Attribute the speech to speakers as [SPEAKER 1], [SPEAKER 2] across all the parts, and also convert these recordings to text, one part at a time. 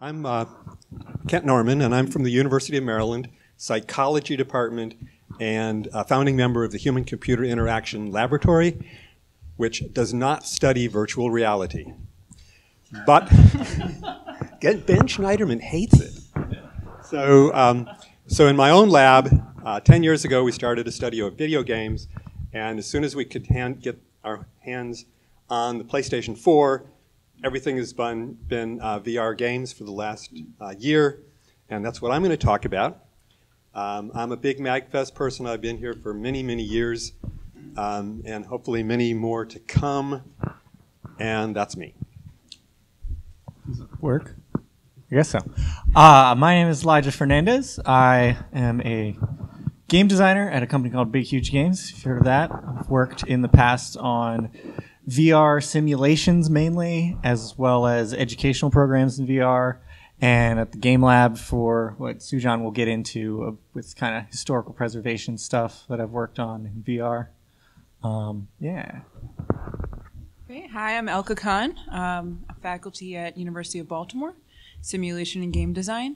[SPEAKER 1] I'm Kent Norman, and I'm from the University of Maryland Psychology Department and a founding member of the Human-Computer Interaction Laboratory, which does not study virtual reality. But Ben Schneiderman hates it. So in my own lab, 10 years ago, we started a study of video games, and as soon as we could get our hands on the PlayStation 4, everything has been VR games for the last year, and that's what I'm going to talk about. I'm a big MAGFest person. I've been here for many, many years, and hopefully many more to come, and that's me.
[SPEAKER 2] Does it work? I guess so. My name is Elijah Fernandez. I am a game designer at a company called Big Huge Games. If you've heard of that, I've worked in the past on VR simulations mainly, as well as educational programs in VR, and at the Game Lab for what Sujan will get into with kind of historical preservation stuff that I've worked on in VR. Yeah.
[SPEAKER 3] Great. Hi, I'm Elka Khan, a faculty at University of Baltimore, simulation and game design.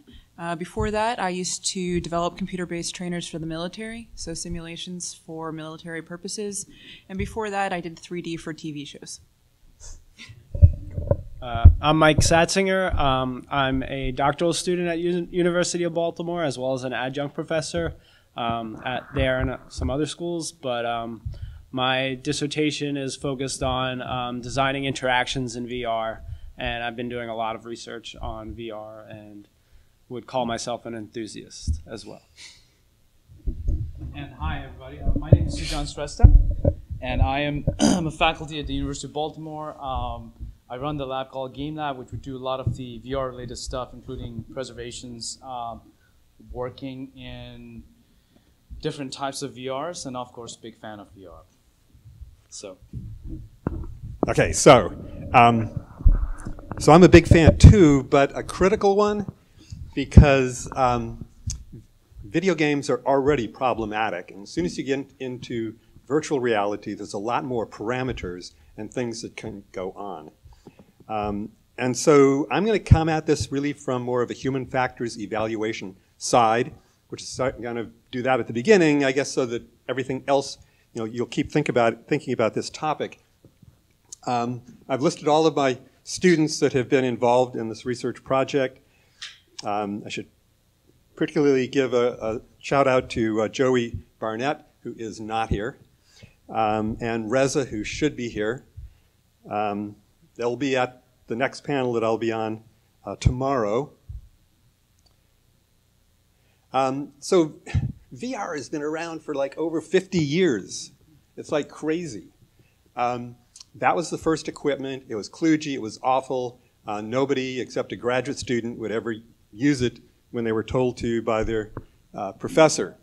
[SPEAKER 3] Before that, I used to develop computer-based trainers for the military, so simulations for military purposes. And before that, I did 3D for TV shows.
[SPEAKER 4] I'm Mike Satzinger. I'm a doctoral student at University of Baltimore, as well as an adjunct professor there and some other schools. But my dissertation is focused on designing interactions in VR, and I've been doing a lot of research on VR and would call myself an enthusiast as well.
[SPEAKER 5] And hi, everybody. My name is Sujan Shrestha, and I'm a faculty at the University of Baltimore. I run the lab called Game Lab, which would do a lot of the VR-related stuff, including preservations, working in different types of VRs, and of course, big fan of VR. So.
[SPEAKER 1] Okay, so I'm a big fan too, but a critical one, because video games are already problematic. And as soon as you get into virtual reality, there's a lot more parameters and things that can go on. And so I'm going to come at this really from more of a human factors evaluation side, which is going to do that at the beginning, I guess, so that everything else, you'll keep thinking about this topic. I've listed all of my students that have been involved in this research project. I should particularly give a shout out to Joey Barnett, who is not here, and Reza, who should be here. They'll be at the next panel that I'll be on tomorrow. So VR has been around for like over 50 years. It's like crazy. That was the first equipment. It was kludgy. It was awful. Nobody except a graduate student would ever use it when they were told to by their professor.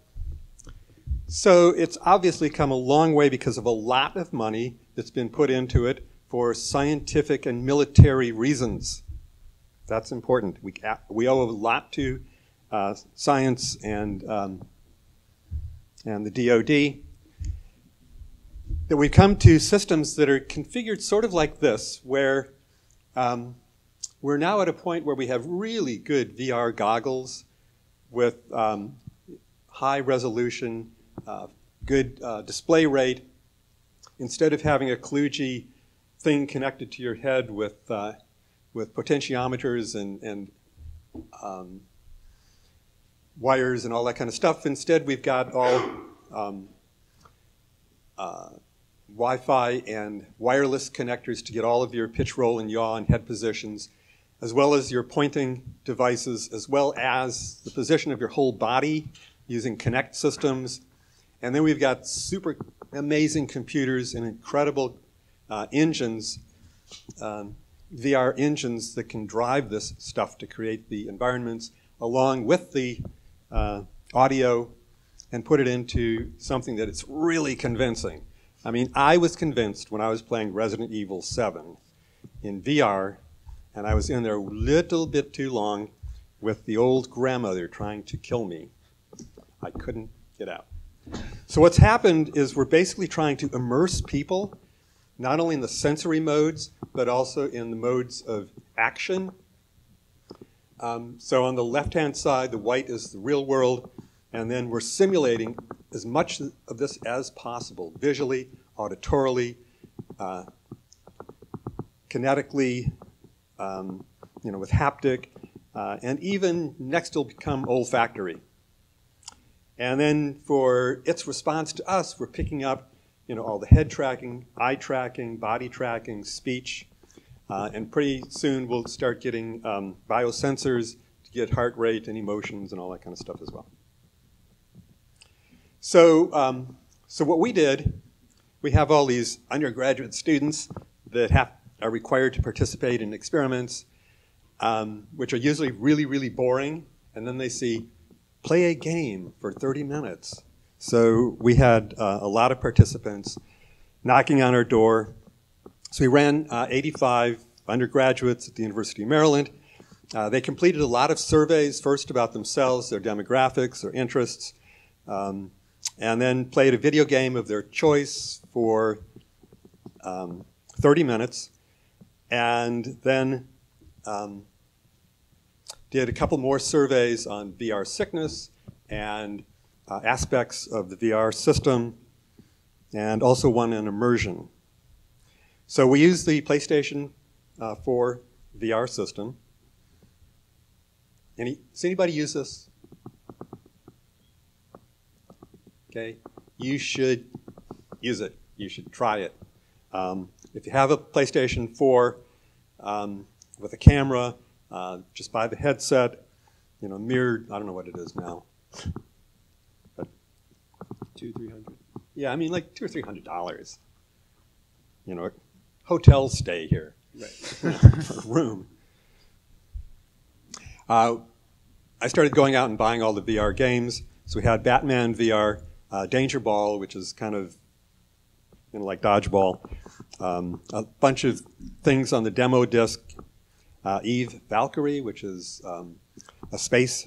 [SPEAKER 1] So it's obviously come a long way because of a lot of money that's been put into it for scientific and military reasons. That's important. We owe a lot to science and the DoD. That we've come to systems that are configured sort of like this, where we're now at a point where we have really good VR goggles with high resolution, good display rate. Instead of having a kludgy thing connected to your head with potentiometers and wires and all that kind of stuff, instead we've got all Wi-Fi and wireless connectors to get all of your pitch, roll, and yaw and head positions, as well as your pointing devices, as well as the position of your whole body using Kinect systems. And then we've got super amazing computers and incredible engines, VR engines that can drive this stuff to create the environments, along with the audio, and put it into something that it's really convincing. I mean, I was convinced when I was playing Resident Evil 7 in VR, and I was in there a little bit too long with the old grandmother trying to kill me. I couldn't get out. So what's happened is we're basically trying to immerse people, not only in the sensory modes, but also in the modes of action. So on the left-hand side, the white is the real world, and then we're simulating as much of this as possible, visually, auditorily, kinetically, with haptic, and even next will become olfactory. And then for its response to us, we're picking up, all the head tracking, eye tracking, body tracking, speech, and pretty soon we'll start getting biosensors to get heart rate and emotions and all that kind of stuff as well. So, so what we did, we have all these undergraduate students that are required to participate in experiments, which are usually really, really boring, and then they see, play a game for 30 minutes. So we had a lot of participants knocking on our door. So we ran 85 undergraduates at the University of Maryland. They completed a lot of surveys, first about themselves, their demographics, their interests, and then played a video game of their choice for 30 minutes, and then did a couple more surveys on VR sickness and aspects of the VR system, and also one on immersion. So we use the PlayStation 4 VR system. Does anybody use this? Okay, you should use it. You should try it. If you have a PlayStation 4 with a camera, just buy the headset, mirrored, I don't know what it is now. But
[SPEAKER 4] $200-300.
[SPEAKER 1] Yeah, I mean like $200 or $300. A hotel stay here.
[SPEAKER 4] Right.
[SPEAKER 1] For a room. I started going out and buying all the VR games. So we had Batman VR, Danger Ball, which is kind of like dodgeball, a bunch of things on the demo disc. Eve Valkyrie, which is a space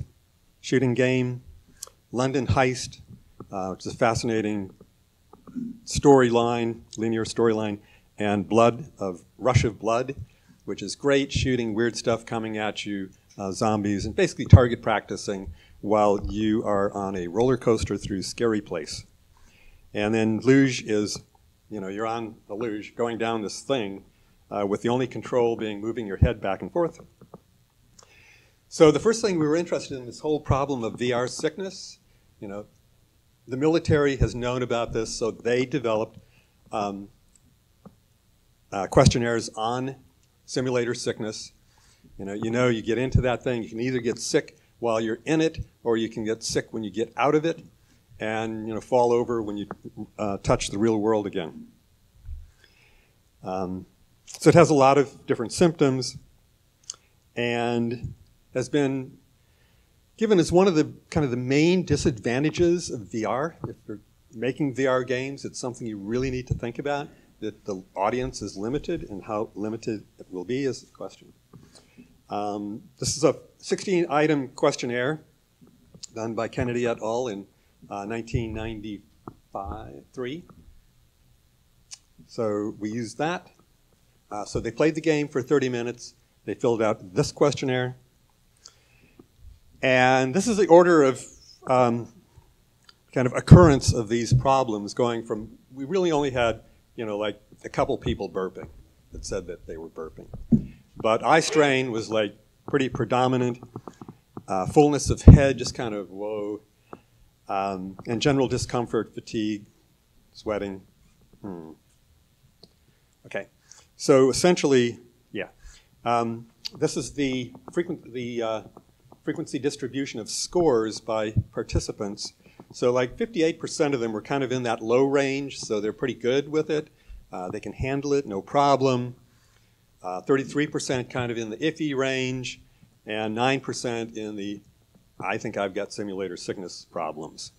[SPEAKER 1] shooting game. London Heist, which is a fascinating storyline, linear storyline. And Rush of Blood, which is great, shooting weird stuff coming at you, zombies, and basically target practicing while you are on a roller coaster through Scary Place. And then luge is, you're on a luge going down this thing with the only control being moving your head back and forth. So the first thing we were interested in, this whole problem of VR sickness. The military has known about this, so they developed questionnaires on simulator sickness. You get into that thing, you can either get sick while you're in it, or you can get sick when you get out of it, and fall over when you touch the real world again. So it has a lot of different symptoms, and has been given as one of the kind of the main disadvantages of VR. If you're making VR games, it's something you really need to think about, that the audience is limited, and how limited it will be is the question. This is a 16-item questionnaire done by Kennedy et al. In 1993. So we used that. So they played the game for 30 minutes. They filled out this questionnaire. And this is the order of kind of occurrence of these problems, going from, we really only had, like a couple people burping that said that they were burping. But eye strain was like pretty predominant. Fullness of head, just kind of whoa. And general discomfort, fatigue, sweating. Okay, so essentially, yeah. This is the frequency distribution of scores by participants. So like 58% of them were kind of in that low range, so they're pretty good with it. They can handle it, no problem. 33% kind of in the iffy range, and 9% in the, I think I've got simulator sickness problems.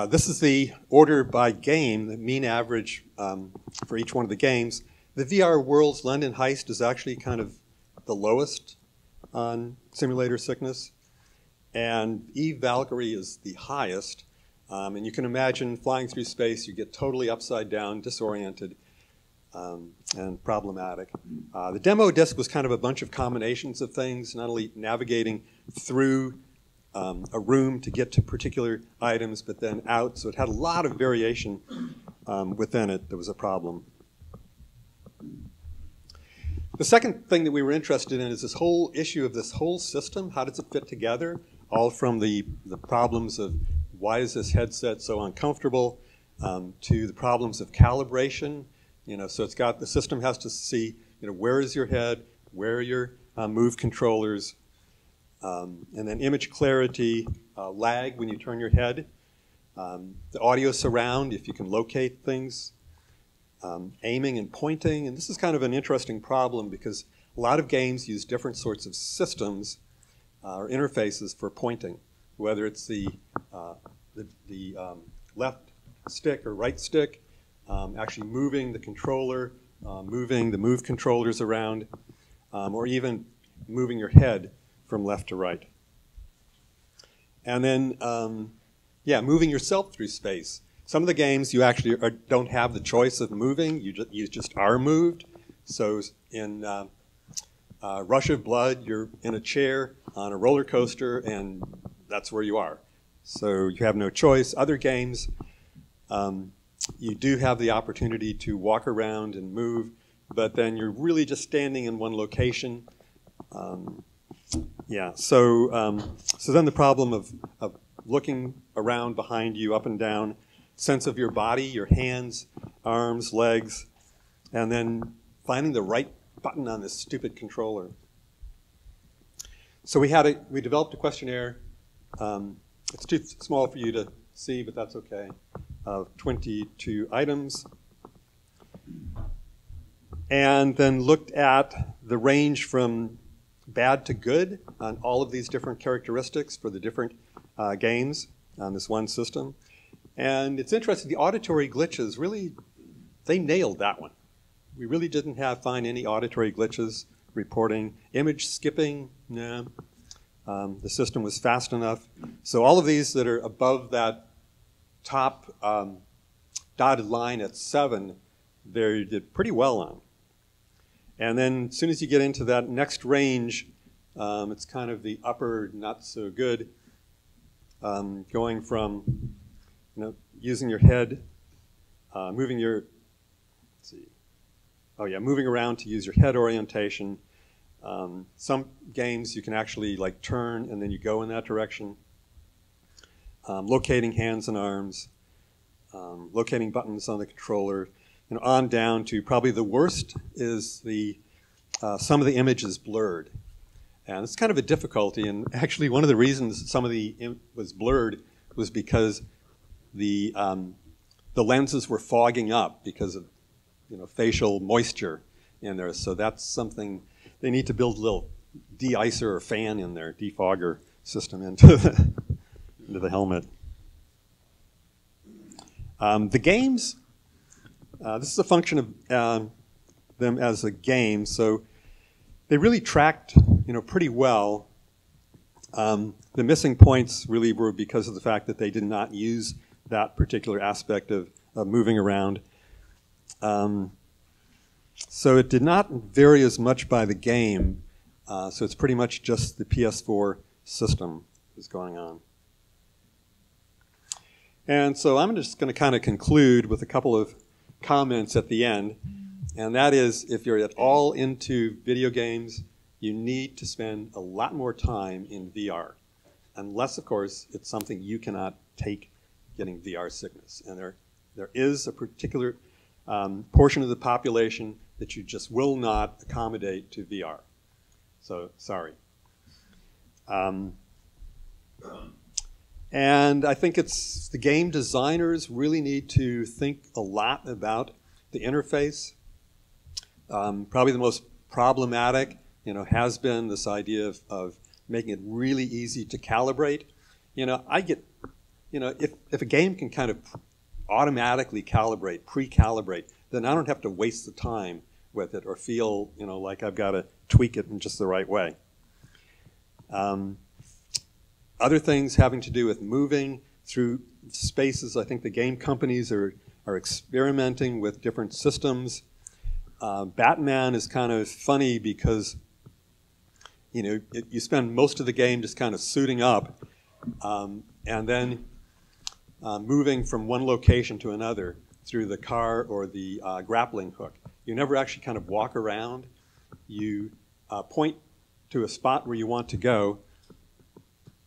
[SPEAKER 1] This is the order by game, the mean average for each one of the games. The VR World's London Heist is actually kind of the lowest on simulator sickness, and Eve Valkyrie is the highest. And you can imagine flying through space, you get totally upside down, disoriented. and problematic. The demo disc was kind of a bunch of combinations of things, not only navigating through a room to get to particular items, but then out. So it had a lot of variation within it. There was a problem. The second thing that we were interested in is this whole issue of this whole system. How does it fit together? All from the problems of why is this headset so uncomfortable, to the problems of calibration. So it's got, the system has to see, where is your head, where are your move controllers, and then image clarity, lag when you turn your head, the audio surround, if you can locate things, aiming and pointing. And this is kind of an interesting problem because a lot of games use different sorts of systems or interfaces for pointing, whether it's the left stick or right stick, actually moving the controller, moving the move controllers around, or even moving your head from left to right. And then, moving yourself through space. Some of the games you actually don't have the choice of moving, you just are moved. So in Rush of Blood, you're in a chair on a roller coaster, and that's where you are. So you have no choice. Other games, you do have the opportunity to walk around and move, but then you're really just standing in one location. So then the problem of looking around behind you, up and down, sense of your body, your hands, arms, legs, and then finding the right button on this stupid controller. So we developed a questionnaire. It's too small for you to see, but that's okay. Of 22 items. And then looked at the range from bad to good on all of these different characteristics for the different games on this one system. And it's interesting, the auditory glitches, really, they nailed that one. We really didn't find any auditory glitches reporting. Image skipping, nah. The system was fast enough. So all of these that are above that top dotted line at 7, they did pretty well on. And then as soon as you get into that next range, it's kind of the upper not so good, going from using your head, moving around to use your head orientation. Some games you can actually turn and then you go in that direction. Locating hands and arms, locating buttons on the controller, on down to probably the worst is some of the image is blurred. And it's kind of a difficulty, and actually one of the reasons some of was blurred was because the lenses were fogging up because of facial moisture in there. So that's something, they need to build a little de-icer or fan in there, defogger system into the helmet. The games, this is a function of them as a game, so they really tracked pretty well. The missing points really were because of the fact that they did not use that particular aspect of moving around. So it did not vary as much by the game, so it's pretty much just the PS4 system is going on. And so I'm just going to kind of conclude with a couple of comments at the end, and that is, if you're at all into video games, you need to spend a lot more time in VR, unless, of course, it's something you cannot take, getting VR sickness. And there is a particular portion of the population that you just will not accommodate to VR. So, sorry. And I think the game designers really need to think a lot about the interface. Probably the most problematic, has been this idea of making it really easy to calibrate. If a game can kind of automatically calibrate, pre-calibrate, then I don't have to waste the time with it or feel, like I've got to tweak it in just the right way. Other things having to do with moving through spaces, I think the game companies are experimenting with different systems. Batman is kind of funny because, you know, you spend most of the game just kind of suiting up and then moving from one location to another through the car or the grappling hook. You never actually kind of walk around. You point to a spot where you want to go,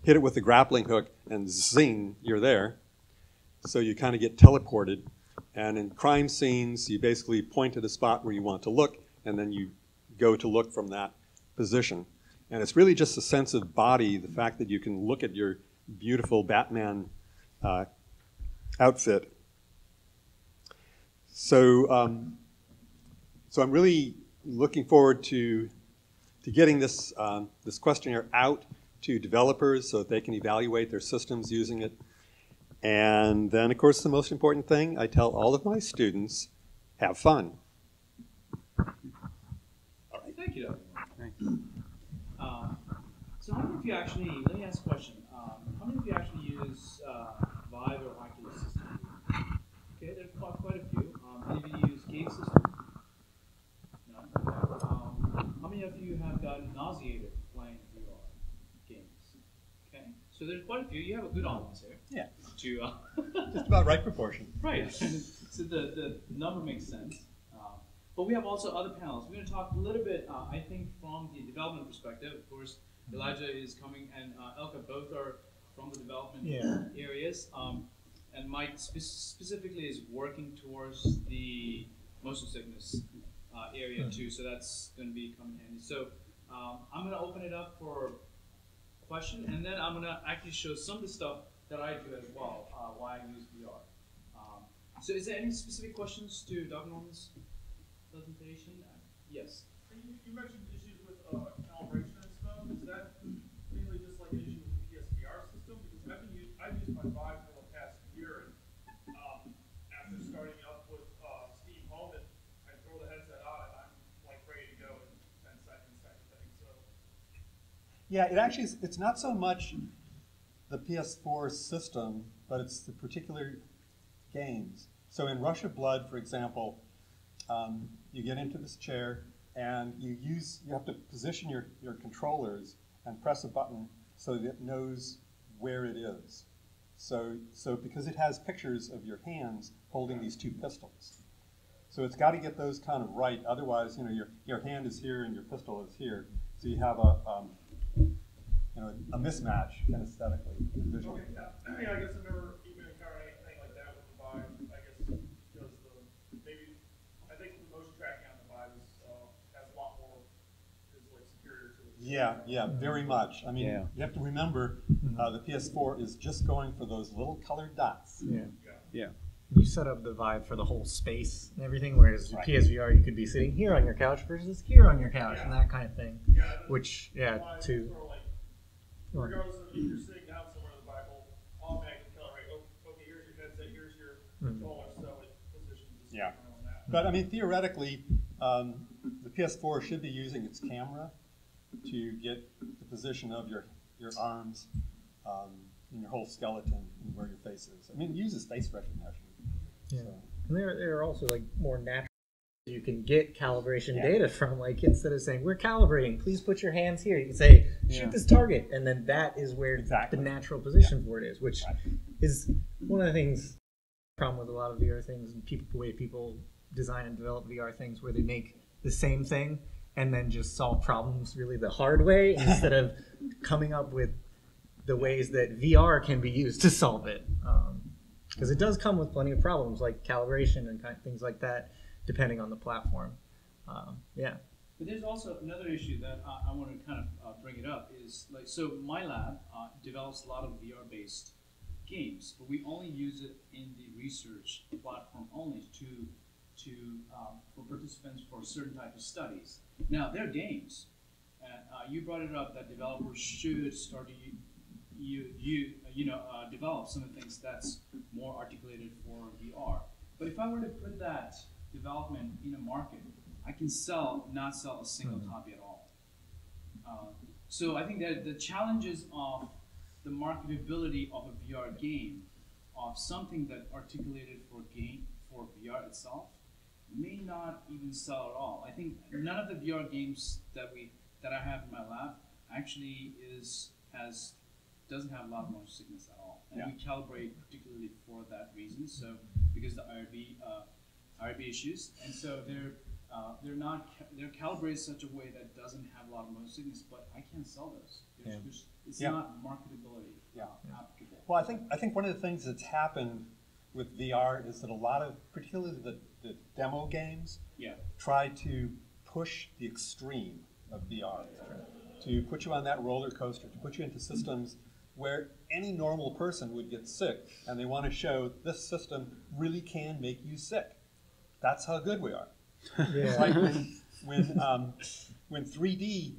[SPEAKER 1] hit it with the grappling hook, and zing, you're there. So you kind of get teleported. And in crime scenes, you basically point to the spot where you want to look, and then you go to look from that position. And it's really just a sense of body, the fact that you can look at your beautiful Batman outfit. So I'm really looking forward to getting this, this questionnaire out to developers so that they can evaluate their systems using it. And then, of course, the most important thing, I tell all of my students, have fun.
[SPEAKER 5] Thank you, Dr. Thanks. So how many of you actually, let me ask a question. How many of you actually use Vive or Oculus system? Okay, there's quite a few. Any of you use game system? No? Okay. How many of you have gotten nauseated playing VR games? Okay, so there's quite a few. You have a good audience here.
[SPEAKER 1] Yeah.
[SPEAKER 5] To,
[SPEAKER 1] Just about right proportion.
[SPEAKER 5] right. So the number makes sense. But we have also other panels. We're going to talk a little bit, I think, from the development perspective. Of course, Elijah is coming, and Elka, both are from the development areas. And Mike specifically is working towards the motion sickness area too, so that's going to be coming handy. So I'm going to open it up for question, and then I'm going to actually show some of the stuff that I do as well, why I use VR. So is there any specific questions to Dr. Norman's presentation? Yes.
[SPEAKER 6] You mentioned issues with calibration and stuff. Is that mainly just like an issue with the PSVR system? Because I've used my Vive for the past year, and after starting up with Steam Home, and I throw the headset on, and I'm like ready to go in 10 seconds type of thing. So
[SPEAKER 1] Yeah, it actually is, it's not so much the PS4 system, but it's the particular games. So in Rush of Blood, for example, you get into this chair and you have to position your controllers and press a button so that it knows where it is. So because it has pictures of your hands holding these two pistols. So it's got to get those kind of right. Otherwise, you know, your hand is here and your pistol is here. So you have a mismatch kinesthetically and visually.
[SPEAKER 6] okay, yeah. I mean, I guess I've never even encountered anything like that with the Vive. I guess because I think the motion tracking on the Vive has a lot more, is like superior to it.
[SPEAKER 1] Yeah, very much. I mean, you have to remember the PS4 is just going for those little colored dots.
[SPEAKER 2] Yeah. You set up the Vive for the whole space and everything, whereas
[SPEAKER 1] Right.
[SPEAKER 2] PSVR, you could be sitting here on your couch versus here on your couch and that kind of thing.
[SPEAKER 6] Yeah,
[SPEAKER 2] Which,
[SPEAKER 6] Vive
[SPEAKER 2] to...
[SPEAKER 6] sort of like, regardless of if you're sitting down somewhere, the Vive will automatically calibrate. Oh, okay, here's your headset, here's your controller, so it positions the
[SPEAKER 1] Yeah.
[SPEAKER 6] on that.
[SPEAKER 1] But I mean, theoretically, the PS4 should be using its camera to get the position of your arms and your whole skeleton and where your face is. I mean, it uses face recognition.
[SPEAKER 2] Yeah.
[SPEAKER 1] So.
[SPEAKER 2] And they're also like more natural. You can get calibration data from, like, instead of saying we're calibrating, please put your hands here, you can say shoot this target, and then that is where the natural position for it is, which is one of the things. Problem with a lot of VR things and the way people design and develop VR things, where they make the same thing and then just solve problems really the hard way instead of coming up with the ways that VR can be used to solve it. Because it does come with plenty of problems like calibration and kind of things like that, depending on the platform.
[SPEAKER 5] But there's also another issue that I want to kind of bring it up is, like, so my lab develops a lot of VR-based games, but we only use it in the research platform only for participants for certain type of studies. Now, they're games, and you brought it up that developers should start to develop some of the things that's more articulated for VR. But if I were to put that development in a market, I can not sell a single copy at all. So I think that the challenges of the marketability of a VR game, of something that articulated for VR itself, may not even sell at all. I think none of the VR games that I have in my lab actually doesn't have a lot of motion sickness at all, and we calibrate particularly for that reason. So because the IRB issues, and so they're calibrated in such a way that doesn't have a lot of motion sickness. But I can't sell those. It's not marketability applicable.
[SPEAKER 1] Well, I think one of the things that's happened with VR is that a lot of, particularly the demo games, try to push the extreme of VR, to put you on that roller coaster, to put you into systems where any normal person would get sick, and they want to show this system really can make you sick. That's how good we are.
[SPEAKER 2] Yeah.
[SPEAKER 1] Like when 3D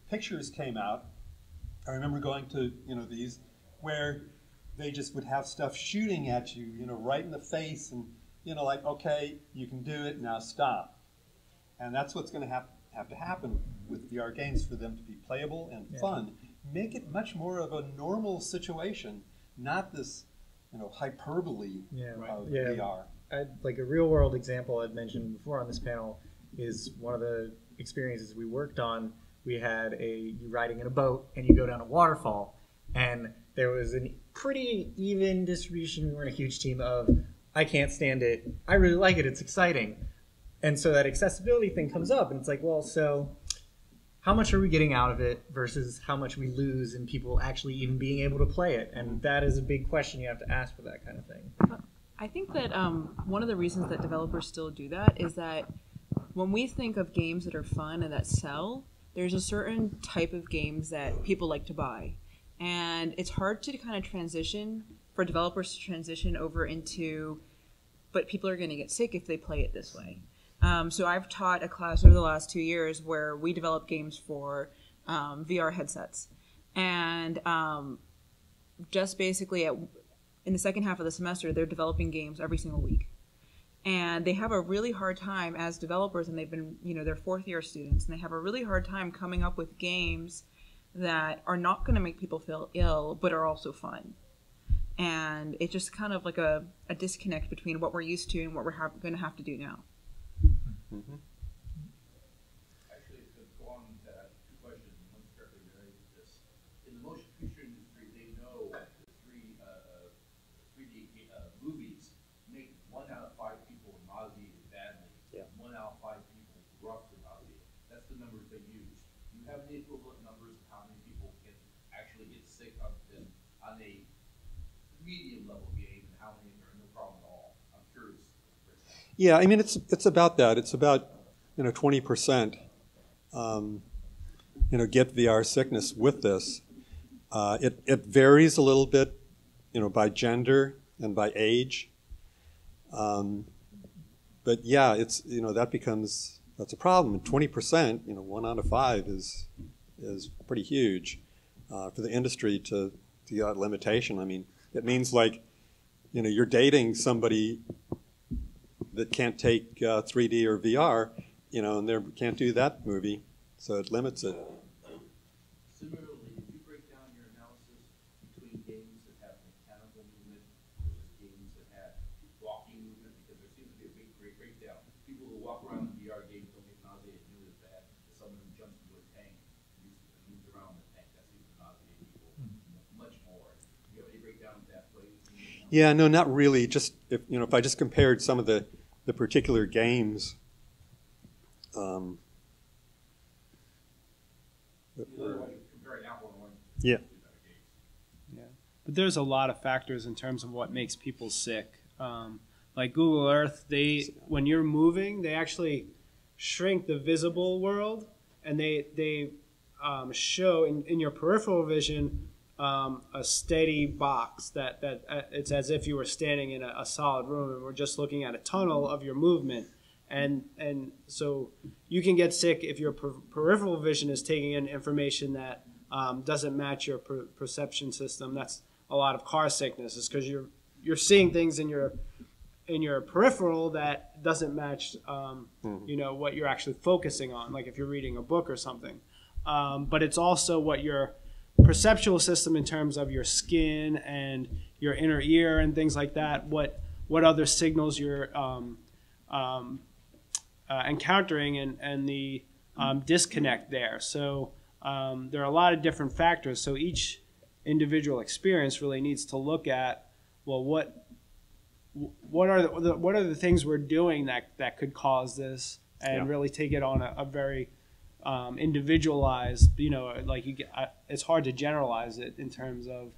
[SPEAKER 1] pictures came out, I remember going to these where they just would have stuff shooting at you, right in the face, and like, okay, you can do it, now stop. And that's what's going to have to happen with VR games for them to be playable and fun. Make it much more of a normal situation, not this hyperbole of VR.
[SPEAKER 2] Like a real world example I'd mentioned before on this panel is one of the experiences we worked on. We had you riding in a boat and you go down a waterfall, and there was a pretty even distribution. We weren't a huge team of, I can't stand it, I really like it, it's exciting. And so that accessibility thing comes up, and it's like, well, so how much are we getting out of it versus how much we lose in people actually even being able to play it? And that is a big question you have to ask for that kind of thing.
[SPEAKER 3] I think that one of the reasons that developers still do that is that when we think of games that are fun and that sell, there's a certain type of games that people like to buy. And it's hard to kind of transition, for developers to transition over into, but people are going to get sick if they play it this way. So I've taught a class over the last 2 years where we develop games for VR headsets. And just basically in the second half of the semester, they're developing games every single week. And they have a really hard time as developers, and they've been, they're fourth year students, and they have a really hard time coming up with games that are not going to make people feel ill, but are also fun. And it's just kind of like a disconnect between what we're used to and what we're going to have to do now.
[SPEAKER 7] Mm-hmm. Actually, to go on to two questions, one's directly related to this. In the motion picture industry, they know that the 3D movies make 1 out of 5 people nauseated badly. Yeah. 1 out of 5 people roughly nauseated. That's the numbers they use. Do you have any equivalent numbers of how many people can actually get sick on a medium level game, and how many are no problem at all? I'm curious.
[SPEAKER 1] Yeah, I mean, it's about that. It's about 20%. Get VR sickness with this. It varies a little bit, by gender and by age. But yeah, it's that's a problem. And 20%, 1 out of 5 is pretty huge for the industry to get that limitation. I mean, it means like, you're dating somebody that can't take 3D or VR, and they can't do that movie, so it limits it.
[SPEAKER 7] Similarly, if you break down your analysis between games that have mechanical movement versus games that have walking movement, because there seems to be a big breakdown. People who walk around in VR games don't get nauseated nearly as bad as someone who jumps into a tank and moves around the tank. That seems to nauseate people much more. Do you have any breakdown of that way?
[SPEAKER 1] Yeah, no, not really. Just if I just compared some of the particular games. Yeah.
[SPEAKER 4] But there's a lot of factors in terms of what makes people sick. Like Google Earth, when you're moving, they actually shrink the visible world, and they show in your peripheral vision a steady box that it's as if you were standing in a solid room, and we're just looking at a tunnel of your movement. And so you can get sick if your peripheral vision is taking in information that doesn't match your perception system. That's a lot of car sickness, is because you're seeing things in your peripheral that doesn't match what you're actually focusing on, like if you're reading a book or something. But it's also what your perceptual system, in terms of your skin and your inner ear and things like that, what other signals you're encountering and the disconnect there. So there are a lot of different factors. So each individual experience really needs to look at, well, what are the things we're doing that could cause this, and really take it on a very individualized. Like it's hard to generalize it in terms of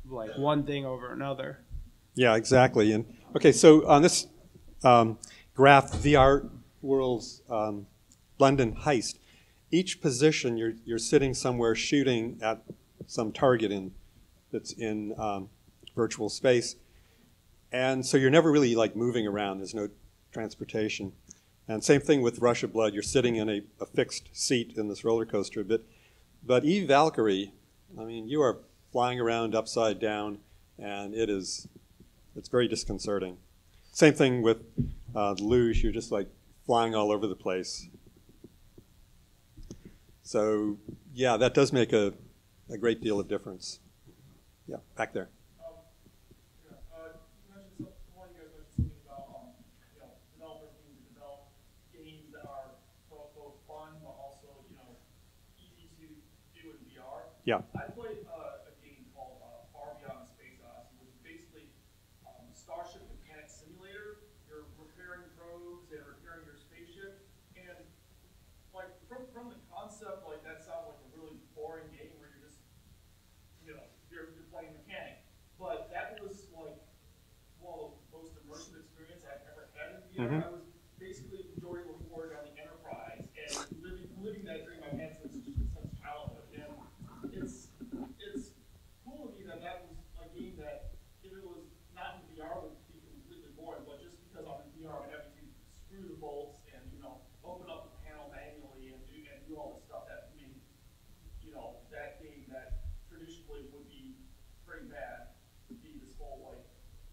[SPEAKER 4] like one thing over another.
[SPEAKER 1] Yeah, exactly. And okay, so on this graph, VR World's London heist, each position you're sitting somewhere shooting at some target that's in virtual space, and so you're never really like moving around. There's no transportation. And same thing with Rush of Blood. You're sitting in a fixed seat in this roller coaster. But Eve Valkyrie, I mean, you are flying around upside down, and it's very disconcerting. Same thing with Luge. You're just like flying all over the place. So yeah, that does make a great deal of difference. Yeah, back there. Yeah.
[SPEAKER 6] I played a game called Far Beyond Spaceout, which is basically Starship Mechanics Simulator. You're repairing probes and repairing your spaceship, and like from the concept, like that sounds like a really boring game where you're just, you're playing mechanic. But that was like one of the most immersive experience I've ever had in VR. I was basically enjoying Reward on the Enterprise and living that dream I've had since childhood. And it's cool to me that was a game that, if it was not in VR, would be completely boring. But just because I'm in VR, I'm having to screw the bolts and open up the panel manually and do all the stuff that made that game that traditionally would be pretty bad would be this whole like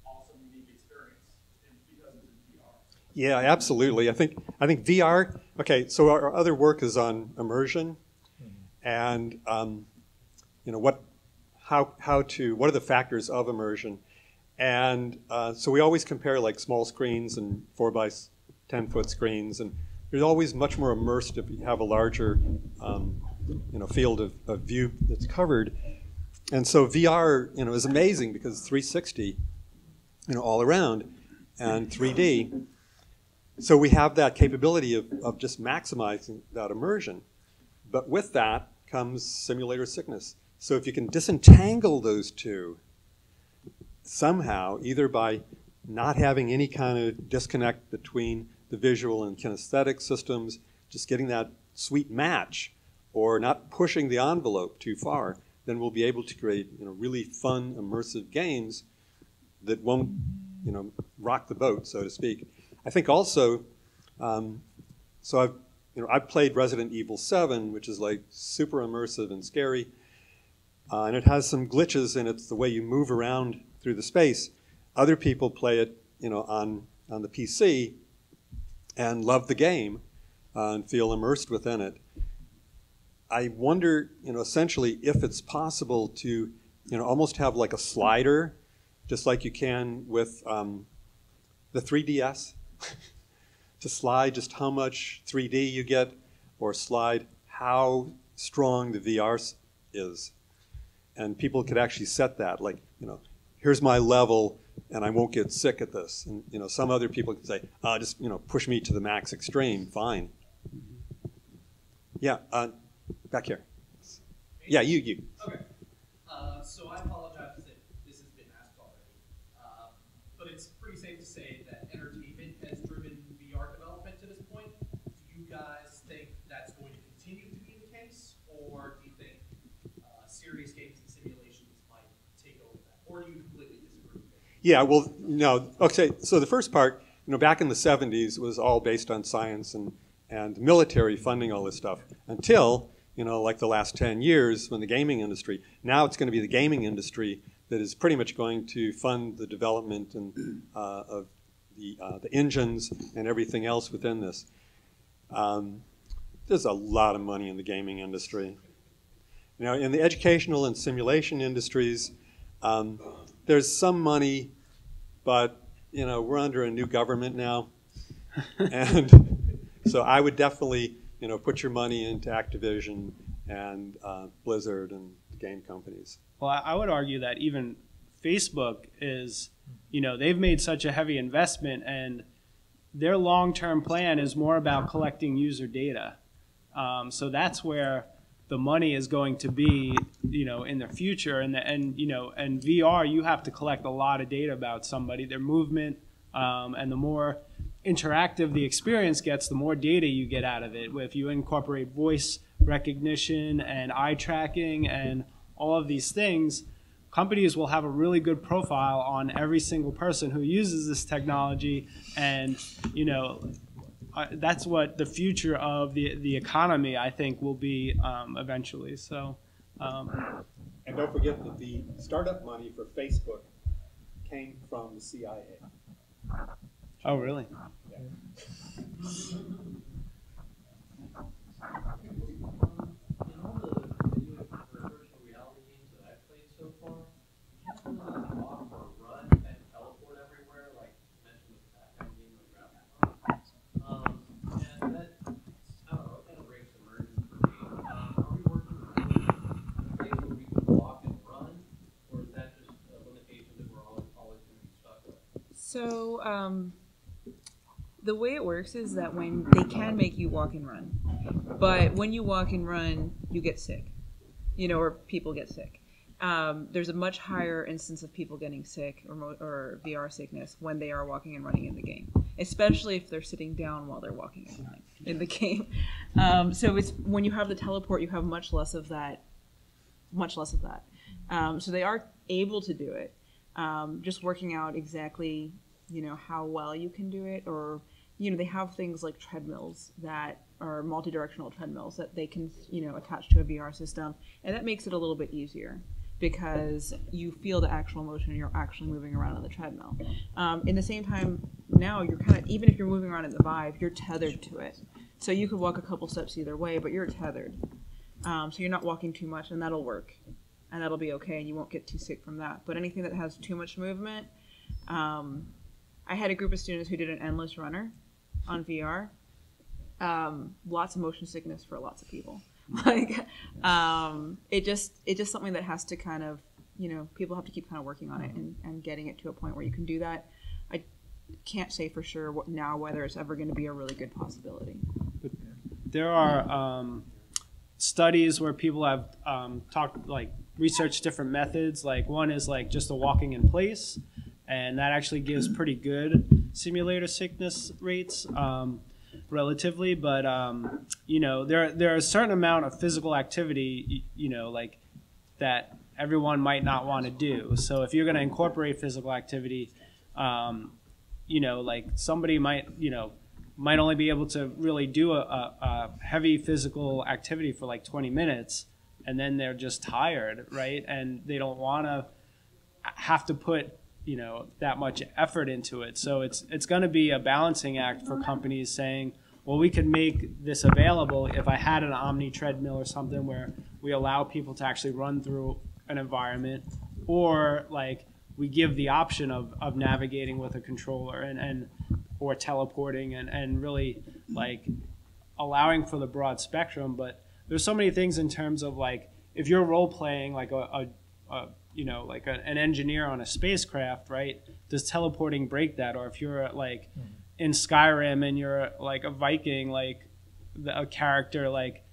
[SPEAKER 6] awesome unique experience because it's in VR.
[SPEAKER 1] Yeah, absolutely. I think VR. Okay, so our other work is on immersion, and what are the factors of immersion, and so we always compare like small screens and 4 by 10 foot screens, and you're always much more immersed if you have a larger field of view that's covered, and so VR is amazing because 360 all around and 3D. So we have that capability of just maximizing that immersion. But with that comes simulator sickness. So if you can disentangle those two somehow, either by not having any kind of disconnect between the visual and kinesthetic systems, just getting that sweet match, or not pushing the envelope too far, then we'll be able to create really fun, immersive games that won't rock the boat, so to speak. I think also, so I've played Resident Evil 7, which is like super immersive and scary, and it has some glitches in it, the way you move around through the space. Other people play it, on the PC and love the game and feel immersed within it. I wonder, essentially, if it's possible to, almost have like a slider, just like you can with the 3DS. To slide just how much 3D you get, or slide how strong the VR is. And people could actually set that, like, here's my level and I won't get sick at this. And some other people can say, just push me to the max extreme, fine. Yeah, back here. Yeah, you.
[SPEAKER 8] Okay. So I apologize if this has been asked already, but it's pretty safe to say that entertainment has driven VR development to this point. Do you guys think that's going to continue to be the case, or do you think serious games and simulations might take over that, or do you completely disagree?
[SPEAKER 1] Yeah, well, no. Okay, so the first part, back in the 70s, was all based on science and military funding all this stuff until, like the last 10 years when the gaming industry, now it's going to be the gaming industry that is pretty much going to fund the development and of the engines and everything else within this. There's a lot of money in the gaming industry. In the educational and simulation industries, there's some money, but we're under a new government now, and So I would definitely, put your money into Activision and Blizzard and game companies.
[SPEAKER 4] Well, I would argue that even Facebook is, they've made such a heavy investment, and their long-term plan is more about collecting user data. So that's where the money is going to be, in the future. And VR, you have to collect a lot of data about somebody, their movement, and the more interactive the experience gets, the more data you get out of it. If you incorporate voice recognition and eye tracking and all of these things, companies will have a really good profile on every single person who uses this technology, and that's what the future of the economy, I think, will be eventually. So,
[SPEAKER 1] and don't forget that the startup money for Facebook came from the CIA.
[SPEAKER 4] Oh, really?
[SPEAKER 1] Yeah.
[SPEAKER 7] In all the video or virtual reality games that I've played so far, you can't really walk or run and teleport everywhere, like you mentioned with the Batman game or Graphic. And that, I don't know, it kind of breaks immersion for me. Are we working on a place where we can walk and run, or is that just a limitation that we're always going to be stuck with?
[SPEAKER 3] So the way it works is that when they can make you walk and run, but when you walk and run, you get sick, or people get sick. There's a much higher instance of people getting sick or VR sickness when they are walking and running in the game, especially if they're sitting down while they're walking and running in the game. So it's when you have the teleport, you have much less of that. So they are able to do it. Just working out exactly, how well you can do it, or they have things like treadmills that are multi-directional treadmills that they can, attach to a VR system, and that makes it a little bit easier because you feel the actual motion and you're actually moving around on the treadmill. In the same time, now you're kind of, even if you're moving around in the Vive, you're tethered to it. So you could walk a couple steps either way, but you're tethered. So you're not walking too much, and that'll work, and that'll be okay, and you won't get too sick from that. But anything that has too much movement, I had a group of students who did an endless runner on VR. Lots of motion sickness for lots of people. It's just something that has to kind of, people have to keep kind of working on it and getting it to a point where you can do that. I can't say for sure whether it's ever going to be a really good possibility.
[SPEAKER 4] There are studies where people have researched different methods. Like one is like just a walking in place, and that actually gives pretty good simulator sickness rates relatively. But there are a certain amount of physical activity like that everyone might not want to do. So if you're going to incorporate physical activity, like somebody might only be able to really do a heavy physical activity for like 20 minutes, and then they're just tired, right? And they don't want to have to put that much effort into it. So it's going to be a balancing act for companies saying, well, we could make this available if I had an Omni treadmill or something where we allow people to actually run through an environment, or like we give the option of navigating with a controller and or teleporting and really like allowing for the broad spectrum. But there's so many things in terms of like if you're role playing like an engineer on a spacecraft, right? Does teleporting break that? Or if you're like in Skyrim and you're like a Viking, like a character, like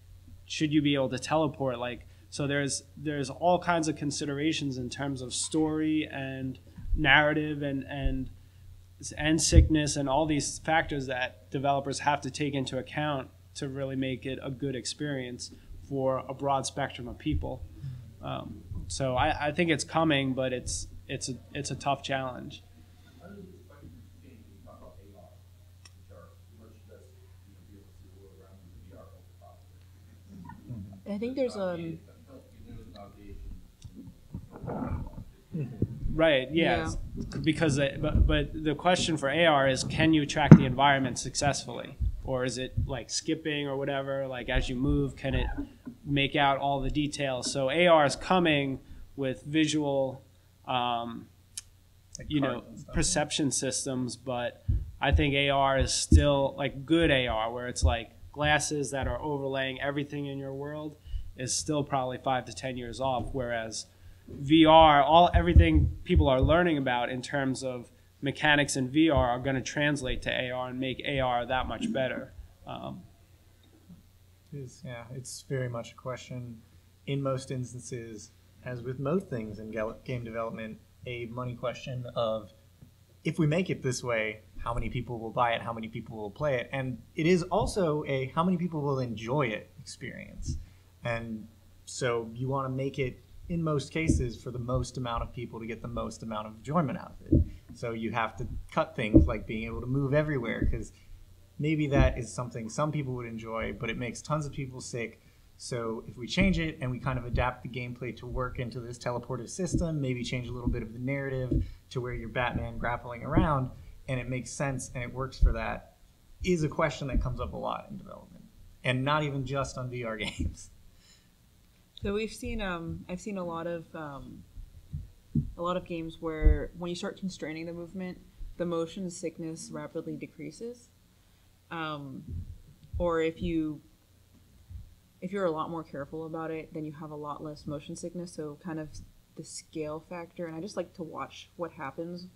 [SPEAKER 4] should you be able to teleport? Like so there's all kinds of considerations in terms of story and narrative and sickness and all these factors that developers have to take into account to really make it a good experience for a broad spectrum of people. So I think it's coming, but it's a tough challenge.
[SPEAKER 7] How does this question change when you talk about AR, which are merchandise, be able to see the world around you in VR over top of it?
[SPEAKER 3] I think there's
[SPEAKER 4] Right. Yeah. Because but the question for AR is, can you track the environment successfully, or is it like skipping or whatever? Like as you move, can it make out all the details? So AR is coming with visual, perception systems, but I think AR is still like good AR, where it's like glasses that are overlaying everything in your world, is still probably 5 to 10 years off. Whereas VR, everything people are learning about in terms of mechanics in VR are going to translate to AR and make AR that much better.
[SPEAKER 2] It's very much a question, in most instances, as with most things in game development, a money question of, if we make it this way, how many people will buy it, how many people will play it, and it is also a how many people will enjoy it experience. And so you want to make it, in most cases, for the most amount of people to get the most amount of enjoyment out of it. So you have to cut things like being able to move everywhere, because maybe that is something some people would enjoy, but it makes tons of people sick. So if we change it and we kind of adapt the gameplay to work into this teleportive system, maybe change a little bit of the narrative to where you're Batman grappling around, and it makes sense and it works for that, is a question that comes up a lot in development, and not even just on VR games.
[SPEAKER 3] So we've seen, I've seen a lot of games where when you start constraining the movement, the motion sickness rapidly decreases. Or if you're a lot more careful about it, then you have a lot less motion sickness. So kind of the scale factor, and I just like to watch what happens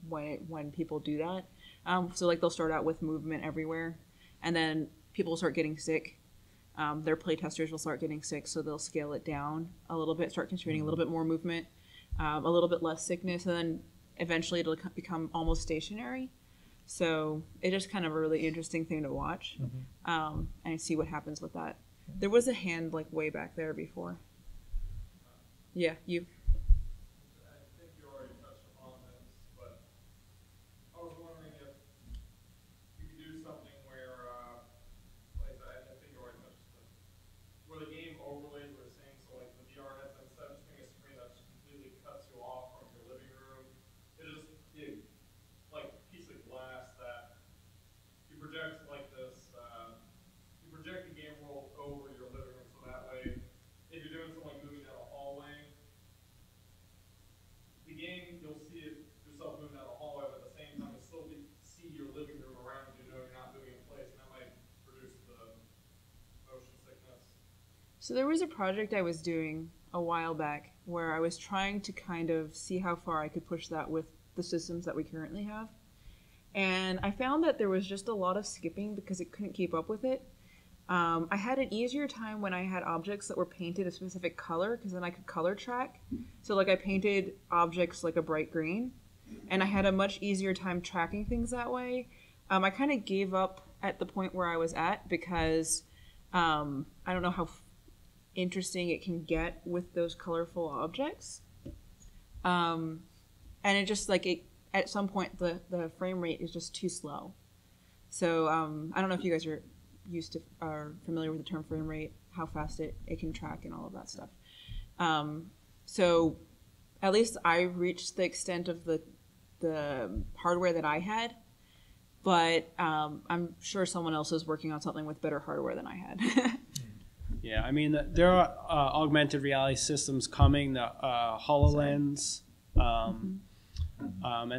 [SPEAKER 3] when people do that. So like they'll start out with movement everywhere, and then people will start getting sick. Their playtesters will start getting sick, so they'll scale it down a little bit, start constraining a little bit more movement, a little bit less sickness, and then eventually it'll become almost stationary. So it's just kind of a really interesting thing to watch, and see what happens with that. There was a hand like way back there before. Yeah, you.
[SPEAKER 6] I think you already touched upon this, but I was wondering if you could do something where, like I think you already touched this, where the game overlays were the same. So like the VR headset, instead of just being a screen that just completely cuts you off from your living room, it is like a piece of glass that you project like this. You project the game world over your living room, so that way, if you're doing something like moving down a hallway, the game, you'll see it yourself moving down the hallway, but at the same time, you'll still see your living room around you, know you're not moving in place, and that might reduce the motion sickness.
[SPEAKER 3] So there was a project I was doing a while back where I was trying to kind of see how far I could push that with the systems that we currently have. And I found that there was just a lot of skipping because it couldn't keep up with it. I had an easier time when I had objects that were painted a specific color, because then I could color track. So like I painted objects like a bright green, and I had a much easier time tracking things that way. I kind of gave up at the point where I was at because I don't know how interesting it can get with those colorful objects. And it just like at some point the frame rate is just too slow. So I don't know if you guys are familiar with the term frame rate, how fast it can track and all of that stuff. So at least I reached the extent of the hardware that I had, but I'm sure someone else is working on something with better hardware than I had.
[SPEAKER 4] Yeah, I mean, there are augmented reality systems coming, the HoloLens, and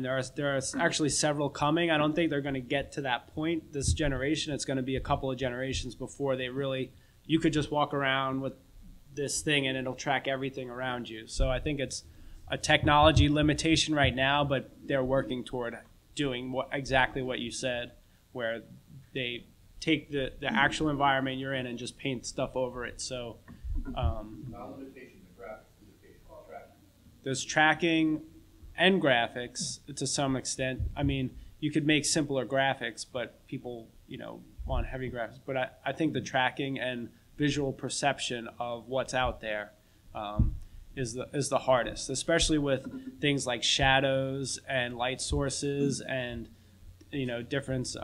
[SPEAKER 4] there are actually several coming. I don't think they're going to get to that point this generation. It's going to be a couple of generations before you could just walk around with this thing and it'll track everything around you. So I think it's a technology limitation right now, but they're working toward doing exactly what you said, where they take the actual environment you're in and just paint stuff over it. So
[SPEAKER 7] Not limitation, the graphics limitation, tracking.
[SPEAKER 4] There's tracking and graphics to some extent. I mean, you could make simpler graphics, but people, want heavy graphics. But I think the tracking and visual perception of what's out there is the hardest, especially with things like shadows and light sources and difference.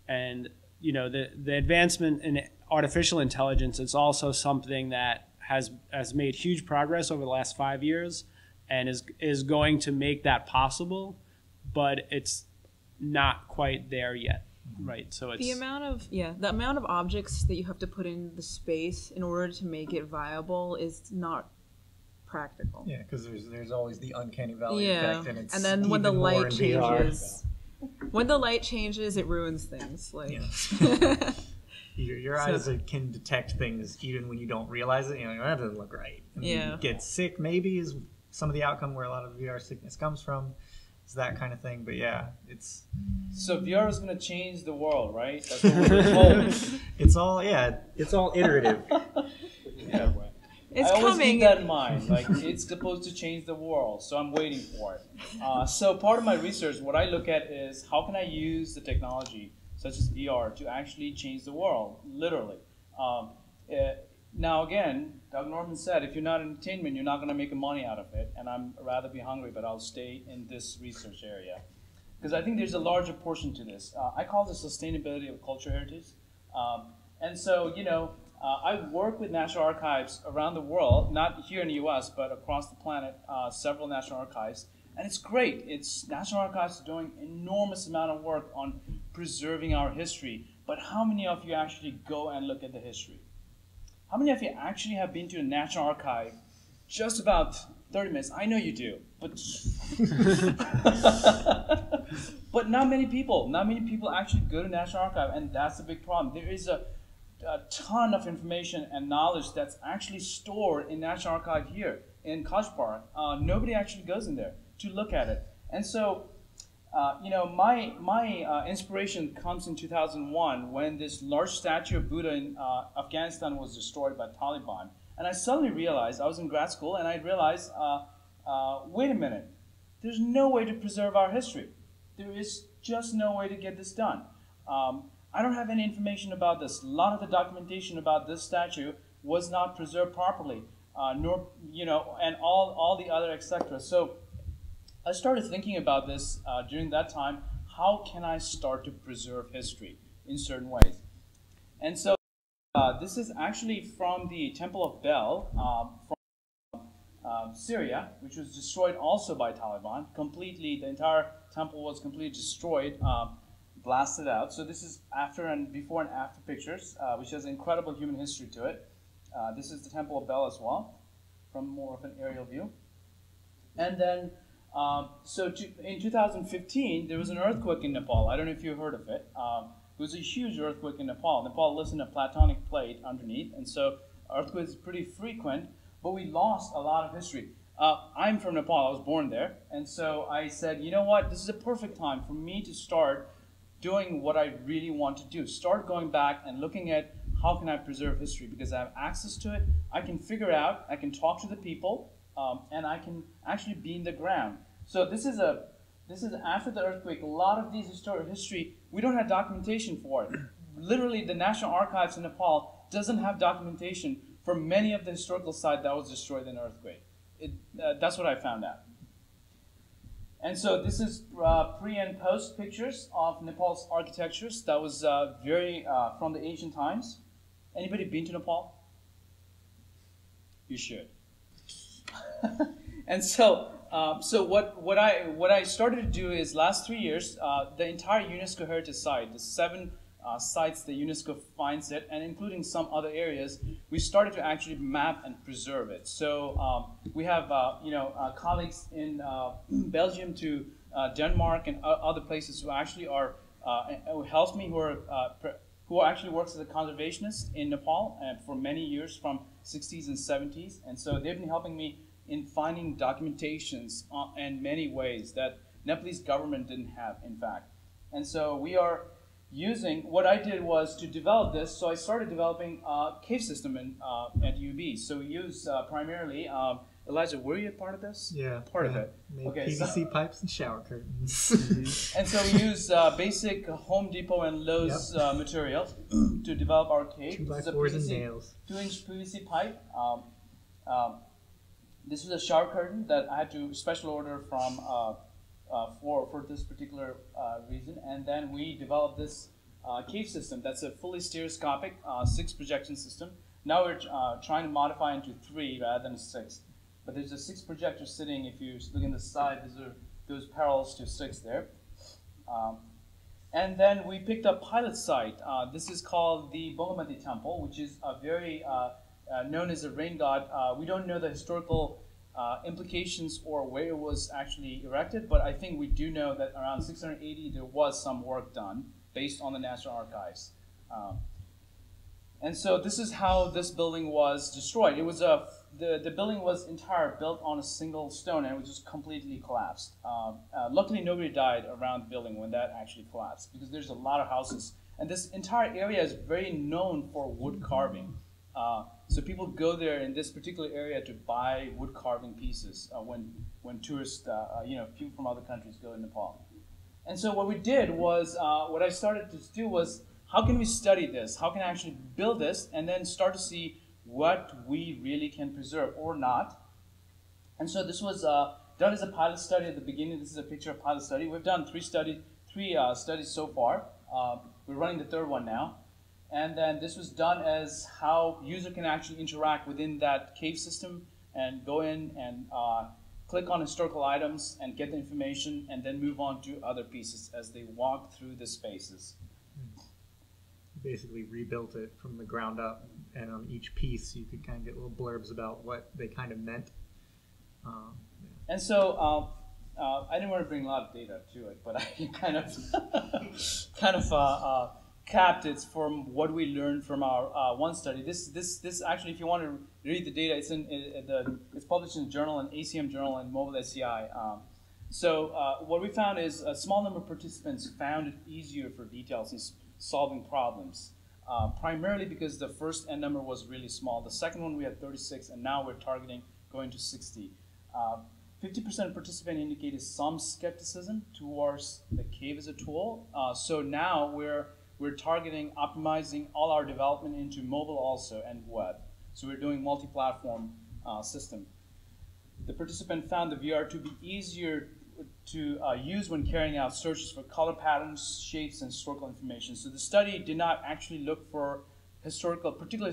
[SPEAKER 4] And the advancement in artificial intelligence is also something that has made huge progress over the last 5 years, and is going to make that possible, but it's not quite there yet, right? So it's
[SPEAKER 3] the amount of objects that you have to put in the space in order to make it viable is not practical.
[SPEAKER 2] Yeah, because there's always the uncanny valley effect, and it's
[SPEAKER 3] and then when the light changes, When the light changes, it ruins things. Like,
[SPEAKER 2] Yeah. Your eyes can detect things even when you don't realize it. You know, that doesn't look right. And
[SPEAKER 3] Yeah.
[SPEAKER 2] you get sick, maybe, is some of the outcome where a lot of VR sickness comes from. Is that kind of thing. But yeah, it's
[SPEAKER 5] So VR is going to change the world, right? That's what we're told.
[SPEAKER 2] it's all iterative.
[SPEAKER 5] Yeah, right.
[SPEAKER 3] it's
[SPEAKER 5] I always
[SPEAKER 3] coming.
[SPEAKER 5] keep that in mind. Like, it's supposed to change the world, so I'm waiting for it. So part of my research, what I look at is how can I use the technology, such as VR, to actually change the world, literally. Now again, Doug Norman said, if you're not in entertainment, you're not going to make money out of it, and I'm rather be hungry, but I'll stay in this research area. Because I think there's a larger portion to this. I call this sustainability of cultural heritage. And so, you know, I work with National Archives around the world, not here in the US, but across the planet, several National Archives. And it's great. National Archives are doing enormous amount of work on preserving our history. But how many of you actually go and look at the history? How many of you actually have been to a National Archive just about 30 minutes? I know you do, but but not many people. Not many people actually go to National Archive, and that's a big problem. There is a ton of information and knowledge that's actually stored in National Archive here in College Park. Nobody actually goes in there to look at it. And so, you know, my inspiration comes in 2001 when this large statue of Buddha in Afghanistan was destroyed by Taliban. And I suddenly realized, I was in grad school, and I realized, wait a minute, there's no way to preserve our history. There is just no way to get this done. I don't have any information about this. A lot of the documentation about this statue was not preserved properly, nor, you know, and all the other etc. So I started thinking about this during that time. How can I start to preserve history in certain ways? And so this is actually from the Temple of Bel from Syria, which was destroyed also by Taliban. Completely, the entire temple was completely destroyed, blasted out. So this is before and after pictures, which has incredible human history to it. This is the Temple of Bel as well, from more of an aerial view. And then, in 2015, there was an earthquake in Nepal. I don't know if you heard of it. It was a huge earthquake in Nepal. Nepal lives in a platonic plate underneath, and so earthquakes are pretty frequent, but we lost a lot of history. I'm from Nepal. I was born there, and so I said, you know what? This is a perfect time for me to start doing what I really want to do. Start going back and looking at how can I preserve history, because I have access to it. I can figure out, I can talk to the people, and I can actually be in the ground. So this is after the earthquake. A lot of these history, we don't have documentation for it. Literally, the National Archives in Nepal doesn't have documentation for many of the historical sites that was destroyed in the earthquake. That's what I found out. And so this is pre and post pictures of Nepal's architectures. That was very from the ancient times. Anybody been to Nepal? You should. And so, what I started to do is last 3 years, the entire UNESCO heritage site, the 7 sites that UNESCO finds it, and including some other areas, we started to actually map and preserve it. So we have colleagues in Belgium to Denmark and other places who actually are who helps me, who actually works as a conservationist in Nepal for many years from 60s and 70s, and so they've been helping me in finding documentations in many ways that Nepalese government didn't have, in fact. And so we are using, what I did was to develop this, so I started developing a cave system at UB. So we use primarily, Elijah, were you a part of this?
[SPEAKER 2] Yeah.
[SPEAKER 5] Part of it.
[SPEAKER 2] Made
[SPEAKER 5] Okay,
[SPEAKER 2] PVC pipes and shower curtains.
[SPEAKER 5] And so we use basic Home Depot and Lowe's materials to develop our cave.
[SPEAKER 2] 2x4s and nails.
[SPEAKER 5] 2-inch PVC pipe. This is a shower curtain that I had to special order from for this particular reason. And then we developed this cave system that's a fully stereoscopic 6 projection system. Now we're trying to modify into 3 rather than 6. But there's a 6 projector sitting. If you look in the side, those parallels to 6 there. And then we picked a pilot site. This is called the Bogomati Temple, which is a very known as a rain god. We don't know the historical implications or where it was actually erected, but I think we do know that around 680 there was some work done based on the National Archives. And so this is how this building was destroyed. It was the building was built on a single stone, and it was just completely collapsed. Luckily, nobody died around the building when that actually collapsed, because there's a lot of houses. And this entire area is very known for wood carving. So people go there in this particular area to buy wood carving pieces when tourists, people from other countries go to Nepal. And so what we did was, what I started to do was, how can we study this? How can I actually build this and then start to see what we really can preserve or not? And so this was done as a pilot study at the beginning. This is a picture of a pilot study. We've done three studies so far. We're running the third one now. And then this was done as how user can actually interact within that cave system and go in and click on historical items and get the information and then move on to other pieces as they walk through the spaces.
[SPEAKER 2] Basically rebuilt it from the ground up, and on each piece you could kind of get little blurbs about what they kind of meant.
[SPEAKER 5] And so I didn't want to bring a lot of data to it, but I kind of capped it from what we learned from our one study. This actually, if you want to read the data, it's published in a journal, an ACM journal, and Mobile SCI. So what we found is a small number of participants found it easier for details in solving problems, primarily because the first N number was really small. The second one we had 36, and now we're targeting going to 60. 50% of participants indicated some skepticism towards the cave as a tool. So now we're targeting optimizing all our development into mobile also and web. So we're doing multi-platform system. The participant found the VR to be easier to use when carrying out searches for color patterns, shapes, and historical information. So the study did not actually look for particular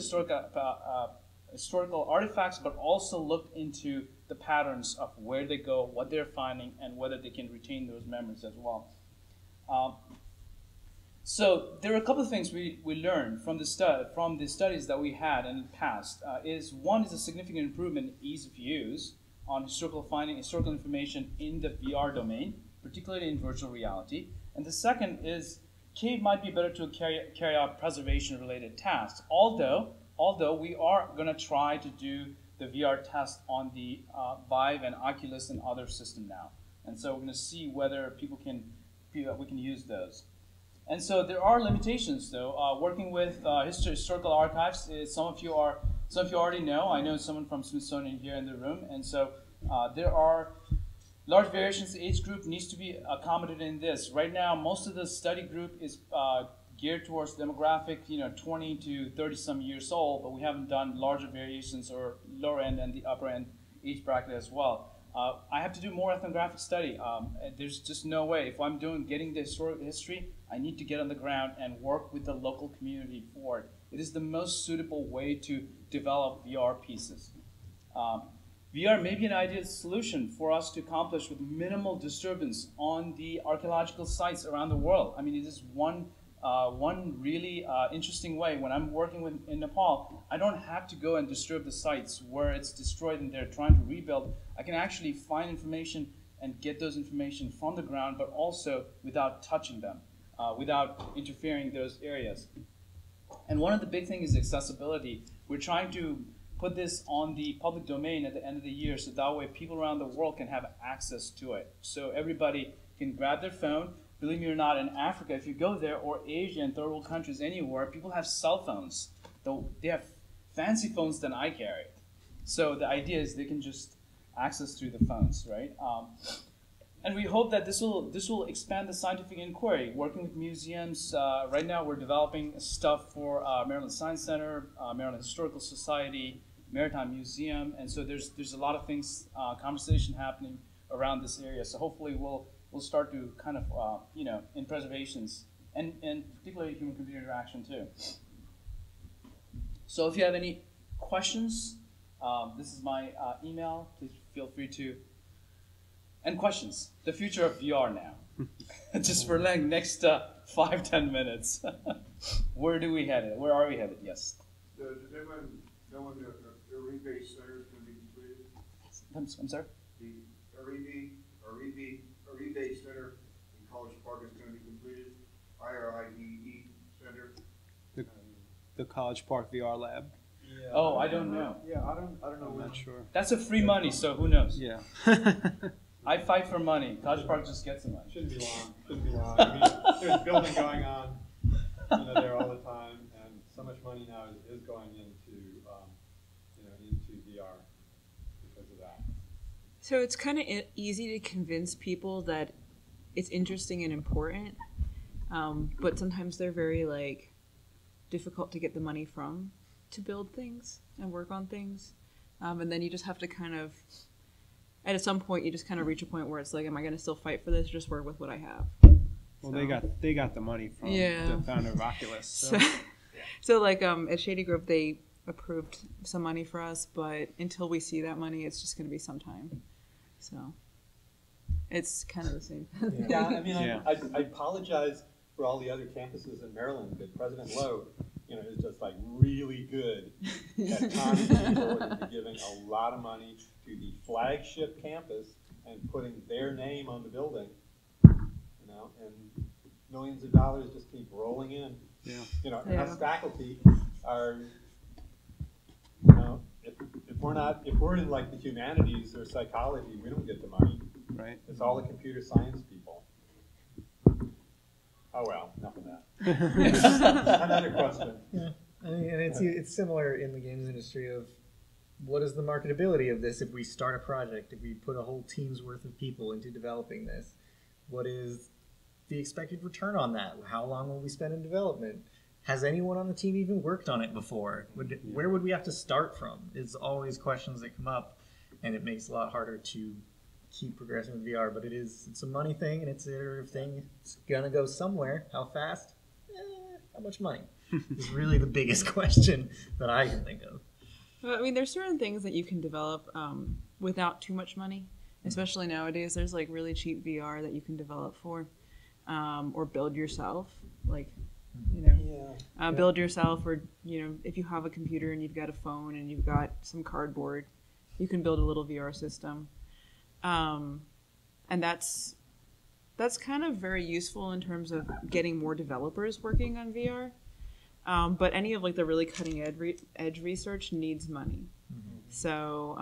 [SPEAKER 5] historical artifacts, but also looked into the patterns of where they go, what they're finding, and whether they can retain those memories as well. So there are a couple of things we learned from the studies that we had in the past. One is a significant improvement in ease of use on historical information in the VR domain, particularly in virtual reality. And the second is cave might be better to carry out preservation-related tasks, although we are going to try to do the VR test on the Vive and Oculus and other system now. And so we're going to see whether we can use those. And so there are limitations, though. Working with historical archives, some of you already know. I know someone from Smithsonian here in the room, and so there are large variations. The age group needs to be accommodated in this. Right now, most of the study group is geared towards demographic, 20 to 30 some years old, but we haven't done larger variations or lower end and the upper end age bracket as well. I have to do more ethnographic study. There's just no way. If I'm getting the historical history, I need to get on the ground and work with the local community for it. It is the most suitable way to develop VR pieces. VR may be an ideal solution for us to accomplish with minimal disturbance on the archaeological sites around the world. I mean, it is one really interesting way. When I'm working in Nepal, I don't have to go and disturb the sites where it's destroyed and they're trying to rebuild. I can actually find information and get those information from the ground, but also without touching them, without interfering those areas. And one of the big things is accessibility. We're trying to put this on the public domain at the end of the year, so that way people around the world can have access to it. So everybody can grab their phone. Believe me or not, in Africa, if you go there, or Asia and third world countries anywhere, people have cell phones. They have fancy phones than I carry. So the idea is they can just access through the phones, right? And we hope that this will expand the scientific inquiry. Working with museums, right now we're developing stuff for Maryland Science Center, Maryland Historical Society, Maritime Museum, and so there's a lot of things, conversation happening around this area. So hopefully we'll start to kind of, in preservations, and particularly human-computer interaction too. So if you have any questions, this is my email. Please feel free to. And questions. The future of VR now. Just for like next 5-10 minutes. Where are we headed? Yes.
[SPEAKER 9] Does anyone know when the rebase center is going to be completed?
[SPEAKER 5] I'm sorry?
[SPEAKER 7] The Vive Center in College Park is going to be completed. IRIDE Center.
[SPEAKER 4] The College Park VR Lab.
[SPEAKER 6] Yeah.
[SPEAKER 5] Oh, I don't know.
[SPEAKER 6] Yeah, I don't know.
[SPEAKER 4] I'm not sure.
[SPEAKER 5] That's a free money, so who knows?
[SPEAKER 4] Yeah.
[SPEAKER 5] I fight for money. College Park just gets the money.
[SPEAKER 1] Shouldn't be long. Shouldn't be long. I mean, there's building going on, there all the time, and so much money now is going into, into VR because of that.
[SPEAKER 3] So it's kind of easy to convince people that it's interesting and important, but sometimes they're very difficult to get the money from to build things and work on things, and then you just have to kind of, at some point, you just kind of reach a point where it's like, am I going to still fight for this or just work with what I have?
[SPEAKER 4] Well, they got the money from
[SPEAKER 3] Yeah.
[SPEAKER 4] the founder of Oculus.
[SPEAKER 3] So at Shady Grove, they approved some money for us, but until we see that money, it's just going to be some time. So it's kind of the same.
[SPEAKER 1] Yeah, I mean,
[SPEAKER 4] Yeah.
[SPEAKER 1] I apologize for all the other campuses in Maryland, but President Lowe, is just really good at conning people into giving a lot of money to the flagship campus and putting their name on the building, and millions of dollars just keep rolling in.
[SPEAKER 4] Yeah.
[SPEAKER 1] And us faculty are, if we're in the humanities or psychology, we don't get the money.
[SPEAKER 4] Right.
[SPEAKER 1] It's all the computer science people. Oh well, enough of that. Another question.
[SPEAKER 2] Yeah, I mean, and it's similar in the games industry of what is the marketability of this if we start a project, if we put a whole team's worth of people into developing this, what is the expected return on that? How long will we spend in development? Has anyone on the team even worked on it before? Where would we have to start from? It's always questions that come up, and it makes it a lot harder to keep progressing with VR, but it's a money thing and it's an iterative thing. It's gonna go somewhere. How fast? How much money? Is really the biggest question that I can think of.
[SPEAKER 3] Well, I mean, there's certain things that you can develop without too much money, especially nowadays. There's really cheap VR that you can develop for, or build yourself. Build yourself, or if you have a computer and you've got a phone and you've got some cardboard, you can build a little VR system. And that's kind of very useful in terms of getting more developers working on VR. But any of the really cutting edge research needs money. Mm-hmm. So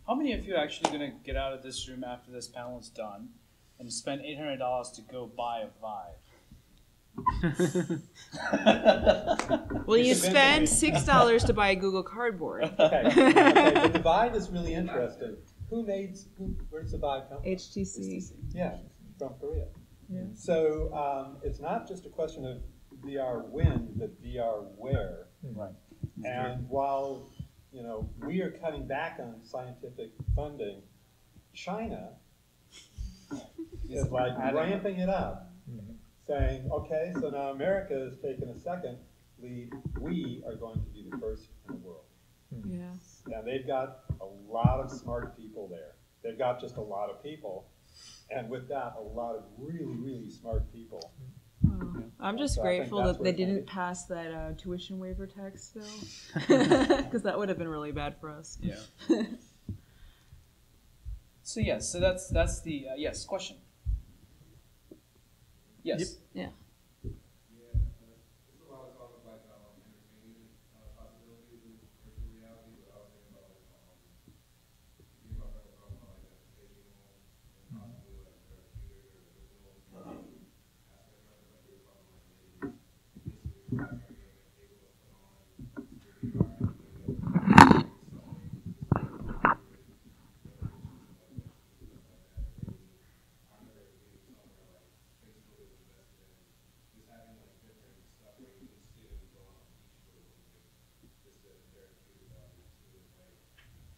[SPEAKER 5] how many of you are actually going to get out of this room after this panel is done and spend $800 to go buy a Vive?
[SPEAKER 3] Well, you spend $6 to buy a Google Cardboard.
[SPEAKER 1] Okay. But the Vive is really interesting. Where's the Vive come from?
[SPEAKER 3] HTC.
[SPEAKER 1] Yeah, from Korea.
[SPEAKER 3] Yeah.
[SPEAKER 1] So it's not just a question of VR when, but VR where.
[SPEAKER 5] Right.
[SPEAKER 1] And while we are cutting back on scientific funding, China is ramping it up, saying, okay, so now America has taken a second lead. We are going to be the first in the world.
[SPEAKER 3] Yeah.
[SPEAKER 1] And they've got a lot of smart people there. They've got just a lot of people. And with that, a lot of really, really smart people.
[SPEAKER 3] Well, I'm just
[SPEAKER 1] So
[SPEAKER 3] grateful that they didn't pass that tuition waiver tax bill, because that would have been really bad for us.
[SPEAKER 5] Yeah. So yes, so that's the yes question. Yes.
[SPEAKER 3] Yeah.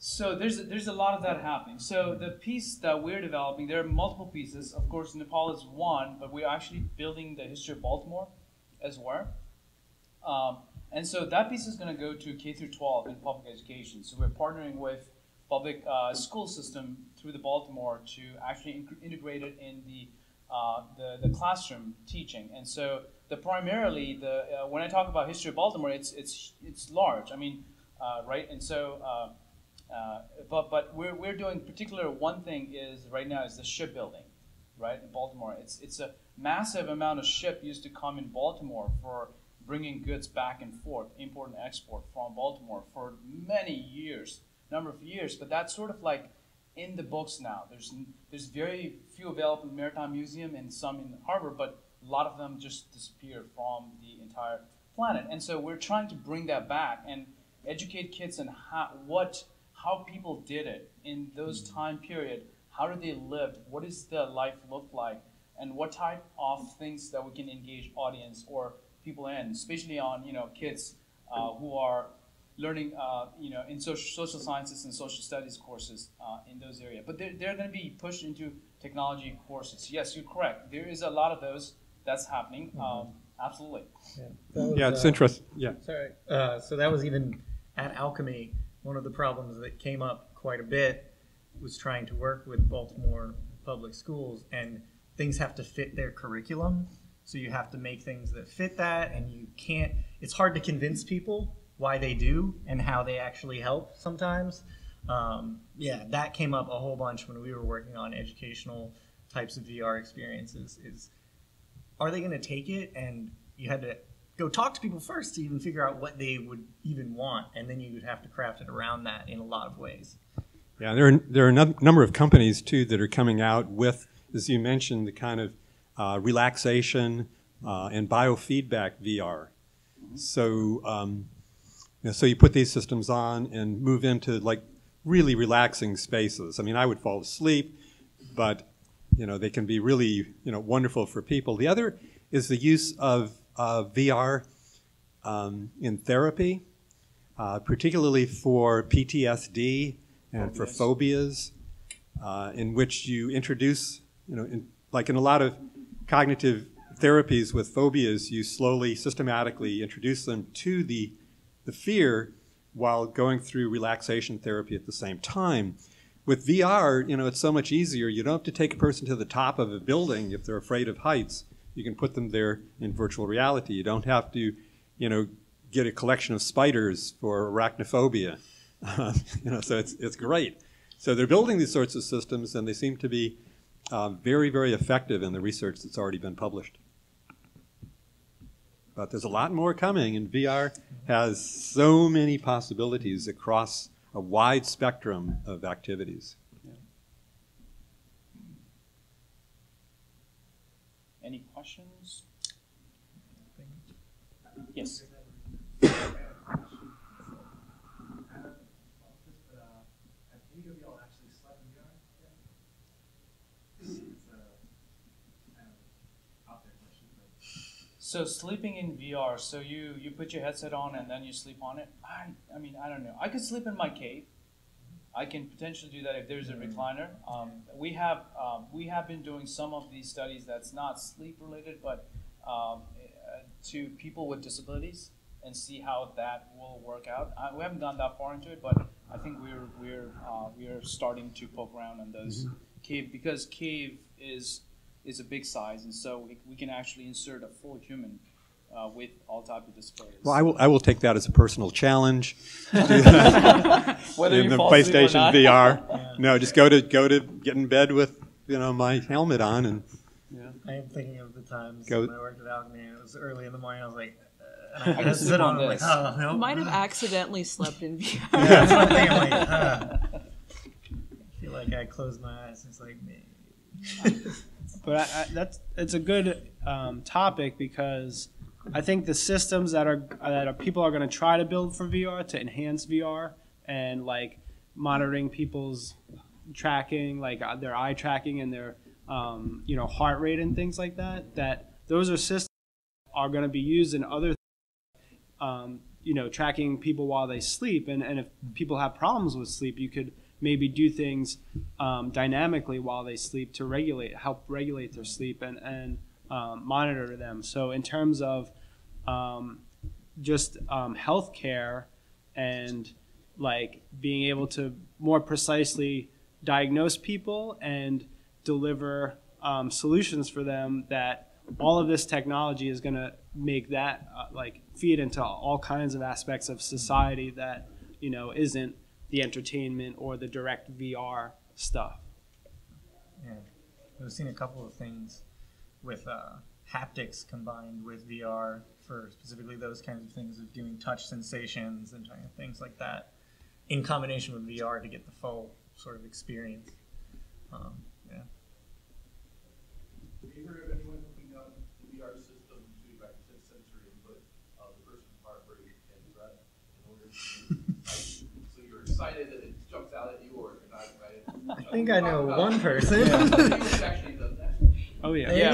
[SPEAKER 5] So there's a lot of that happening. So the piece that we're developing, there are multiple pieces. Of course, Nepal is one, but we're actually building the history of Baltimore as well. And so that piece is going to go to K through 12 in public education. So we're partnering with public school system through the Baltimore to actually integrate it in the classroom teaching. And so primarily when I talk about history of Baltimore, it's large. I mean, right? And so But we're doing particular one thing is right now is the shipbuilding, right, in Baltimore. It's a massive amount of ship used to come in Baltimore for bringing goods back and forth, import and export from Baltimore for many years, number of years. But that's sort of like in the books now. There's very few available in the Maritime Museum and some in the harbor, but a lot of them just disappeared from the entire planet. And so we're trying to bring that back and educate kids on how people did it in those time period. How did they live? What does their life look like? And what type of things that we can engage audience or people in, especially on kids who are learning in social sciences and social studies courses in those areas. But they're going to be pushed into technology courses. Yes, you're correct. There is a lot of those that's happening. Absolutely.
[SPEAKER 1] Yeah, it's interesting. Yeah.
[SPEAKER 2] Sorry. So that was even at Alchemy. One of the problems that came up quite a bit was trying to work with Baltimore public schools, and things have to fit their curriculum. So you have to make things that fit that, and you can't, it's hard to convince people why they do and how they actually help sometimes. Yeah, that came up a whole bunch when we were working on educational types of VR experiences. Are they going to take it? And you had to go talk to people first to even figure out what they would even want, and then you would have to craft it around that in a lot of ways.
[SPEAKER 1] Yeah, there are a number of companies too that are coming out with, as you mentioned, the kind of relaxation and biofeedback VR. So, so you put these systems on and move into like really relaxing spaces. I mean, I would fall asleep, but they can be really wonderful for people. The other is the use of VR in therapy, particularly for PTSD and for phobias, in which you introduce, like in a lot of cognitive therapies with phobias, you slowly, systematically introduce them to the fear while going through relaxation therapy at the same time. With VR, it's so much easier. You don't have to take a person to the top of a building if they're afraid of heights. You can put them there in virtual reality. You don't have to, get a collection of spiders for arachnophobia. So it's great. So they're building these sorts of systems, and they seem to be very, very effective in the research that's already been published. But there's a lot more coming, and VR has so many possibilities across a wide spectrum of activities.
[SPEAKER 5] Yeah. Any questions? Yes. So sleeping in VR, so you put your headset on and then you sleep on it? I mean, I don't know. I could sleep in my cave. I can potentially do that if there's a recliner. We have been doing some of these studies that's not sleep related, but to people with disabilities and see how that will work out. We haven't gone that far into it, but I think we're starting to poke around on those cave, because cave is a big size, and so we can actually insert a full human with all types of displays.
[SPEAKER 1] Well, I will take that as a personal challenge.
[SPEAKER 5] Whether
[SPEAKER 1] in the PlayStation VR. No, just go to get in bed with my helmet on, and
[SPEAKER 2] I am thinking of the times
[SPEAKER 1] when
[SPEAKER 2] I worked at Alchemy. It was early in the morning. I was like, and
[SPEAKER 5] I can sit on this.
[SPEAKER 2] Oh, no.
[SPEAKER 9] Might have accidentally slept in VR.
[SPEAKER 2] Yeah, that's one thing. I'm like, I feel like I closed my eyes. It's like me.
[SPEAKER 4] But it's a good topic, because I think the systems that people are going to try to build for VR to enhance VR and like monitoring people's tracking, like their eye tracking and their heart rate and things like that. That those are systems that are going to be used in other tracking people while they sleep, and if people have problems with sleep, you could maybe do things dynamically while they sleep to help regulate their sleep and monitor them. So in terms of just healthcare and like being able to more precisely diagnose people and deliver solutions for them, that all of this technology is going to make that feed into all kinds of aspects of society that isn't the entertainment or the direct VR stuff.
[SPEAKER 2] Yeah, I've seen a couple of things with haptics combined with VR for specifically those kinds of things of doing touch sensations and trying things like that in combination with VR to get the full sort of experience. Yeah.
[SPEAKER 7] Have you heard of anyone hooking up the VR system to, like you said, sensory input of the person's heart rate and breath in order to, so you're excited that it jumps out at you, or you're not excited?
[SPEAKER 2] I think I know one person.
[SPEAKER 7] Who's actually done that?
[SPEAKER 4] Oh yeah.
[SPEAKER 2] There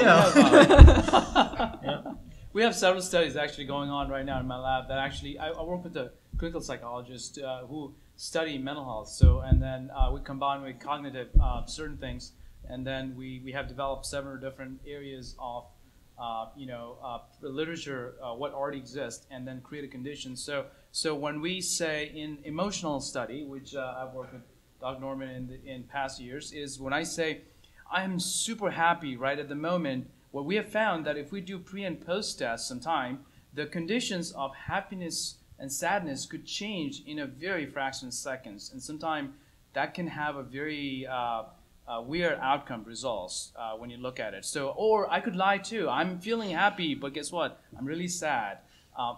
[SPEAKER 2] you go.
[SPEAKER 5] We have several studies actually going on right now in my lab that actually, I work with a clinical psychologist who study mental health. So, and then we combine with cognitive certain things, and then we have developed several different areas of, literature, what already exists, and then create a condition. So when we say in emotional study, which I've worked with Dr. Norman in past years, is when I say, I'm super happy right at the moment, what we have found that if we do pre and post tests sometime, the conditions of happiness and sadness could change in a very fraction of seconds. And sometimes that can have a very weird outcome results when you look at it. So, or I could lie too. I'm feeling happy, but guess what? I'm really sad.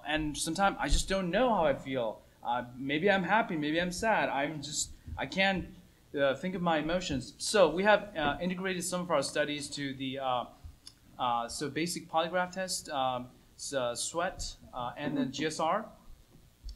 [SPEAKER 5] And sometimes I just don't know how I feel. Maybe I'm happy, maybe I'm sad. I can't think of my emotions. So we have integrated some of our studies to the so basic polygraph test, sweat, and then GSR,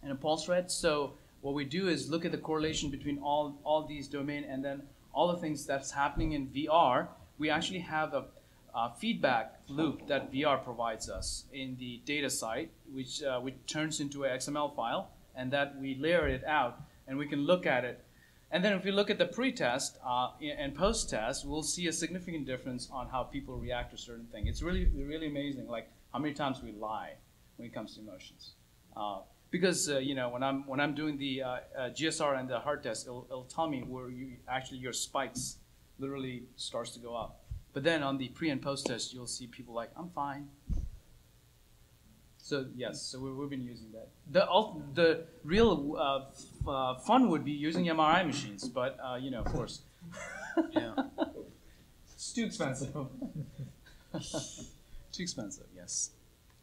[SPEAKER 5] and a pulse rate. So what we do is look at the correlation between all these domains, and then all the things that's happening in VR. We actually have a feedback loop that VR provides us in the data site, which turns into an XML file, and that we layer it out, and we can look at it. And then if we look at the pre-test and post-test, we'll see a significant difference on how people react to certain things. It's really, really amazing, like how many times we lie when it comes to emotions. Because when I'm doing the GSR and the heart test, it'll tell me where your spikes literally starts to go up. But then on the pre and post test, you'll see people like, I'm fine. So yes, so we've been using that. The real fun would be using MRI machines, but of course, yeah, it's too expensive. Too expensive, yes.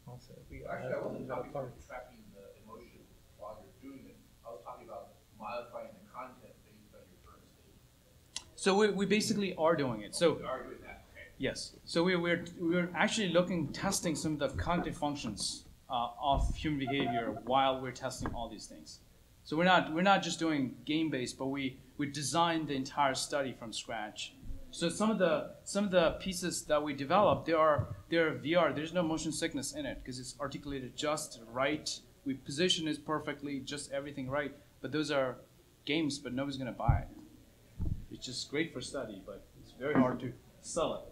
[SPEAKER 2] Also,
[SPEAKER 7] Actually, I wasn't talking about tracking the emotion while you're doing it. I was talking about modifying the content based on your current state.
[SPEAKER 5] So we basically are doing it. So
[SPEAKER 7] We are doing that. Okay.
[SPEAKER 5] yes. So we're actually testing some of the cognitive functions of human behavior while we're testing all these things. So we're not just doing game-based, but we designed the entire study from scratch. So some of the pieces that we developed, they're VR. There's no motion sickness in it because it's articulated just right. We position it perfectly, just everything right. But those are games, but nobody's gonna buy it. It's just great for study, but it's very hard to sell it.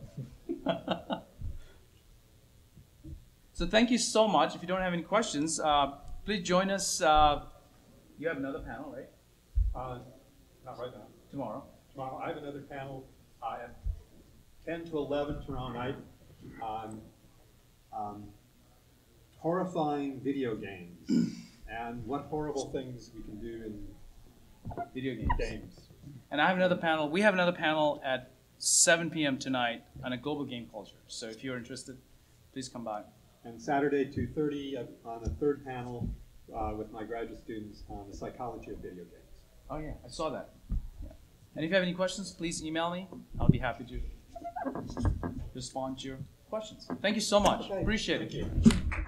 [SPEAKER 5] So thank you so much. If you don't have any questions, please join us. You have another panel, right?
[SPEAKER 1] Not right now.
[SPEAKER 5] Tomorrow.
[SPEAKER 1] Tomorrow I have another panel at 10 to 11 tomorrow night on horrifying video games and what horrible things we can do in
[SPEAKER 5] Video games.
[SPEAKER 1] games.
[SPEAKER 5] And I have another panel. We have another panel at 7 p.m. tonight on a global game culture. So if you're interested, please come by.
[SPEAKER 1] And Saturday, 2:30 on a third panel with my graduate students on the psychology of video games.
[SPEAKER 5] Oh yeah, I saw that. Yeah. And if you have any questions, please email me. I'll be happy to respond to your questions. Thank you so much.
[SPEAKER 1] Okay.
[SPEAKER 5] Appreciate
[SPEAKER 1] Thank
[SPEAKER 5] it.
[SPEAKER 1] you.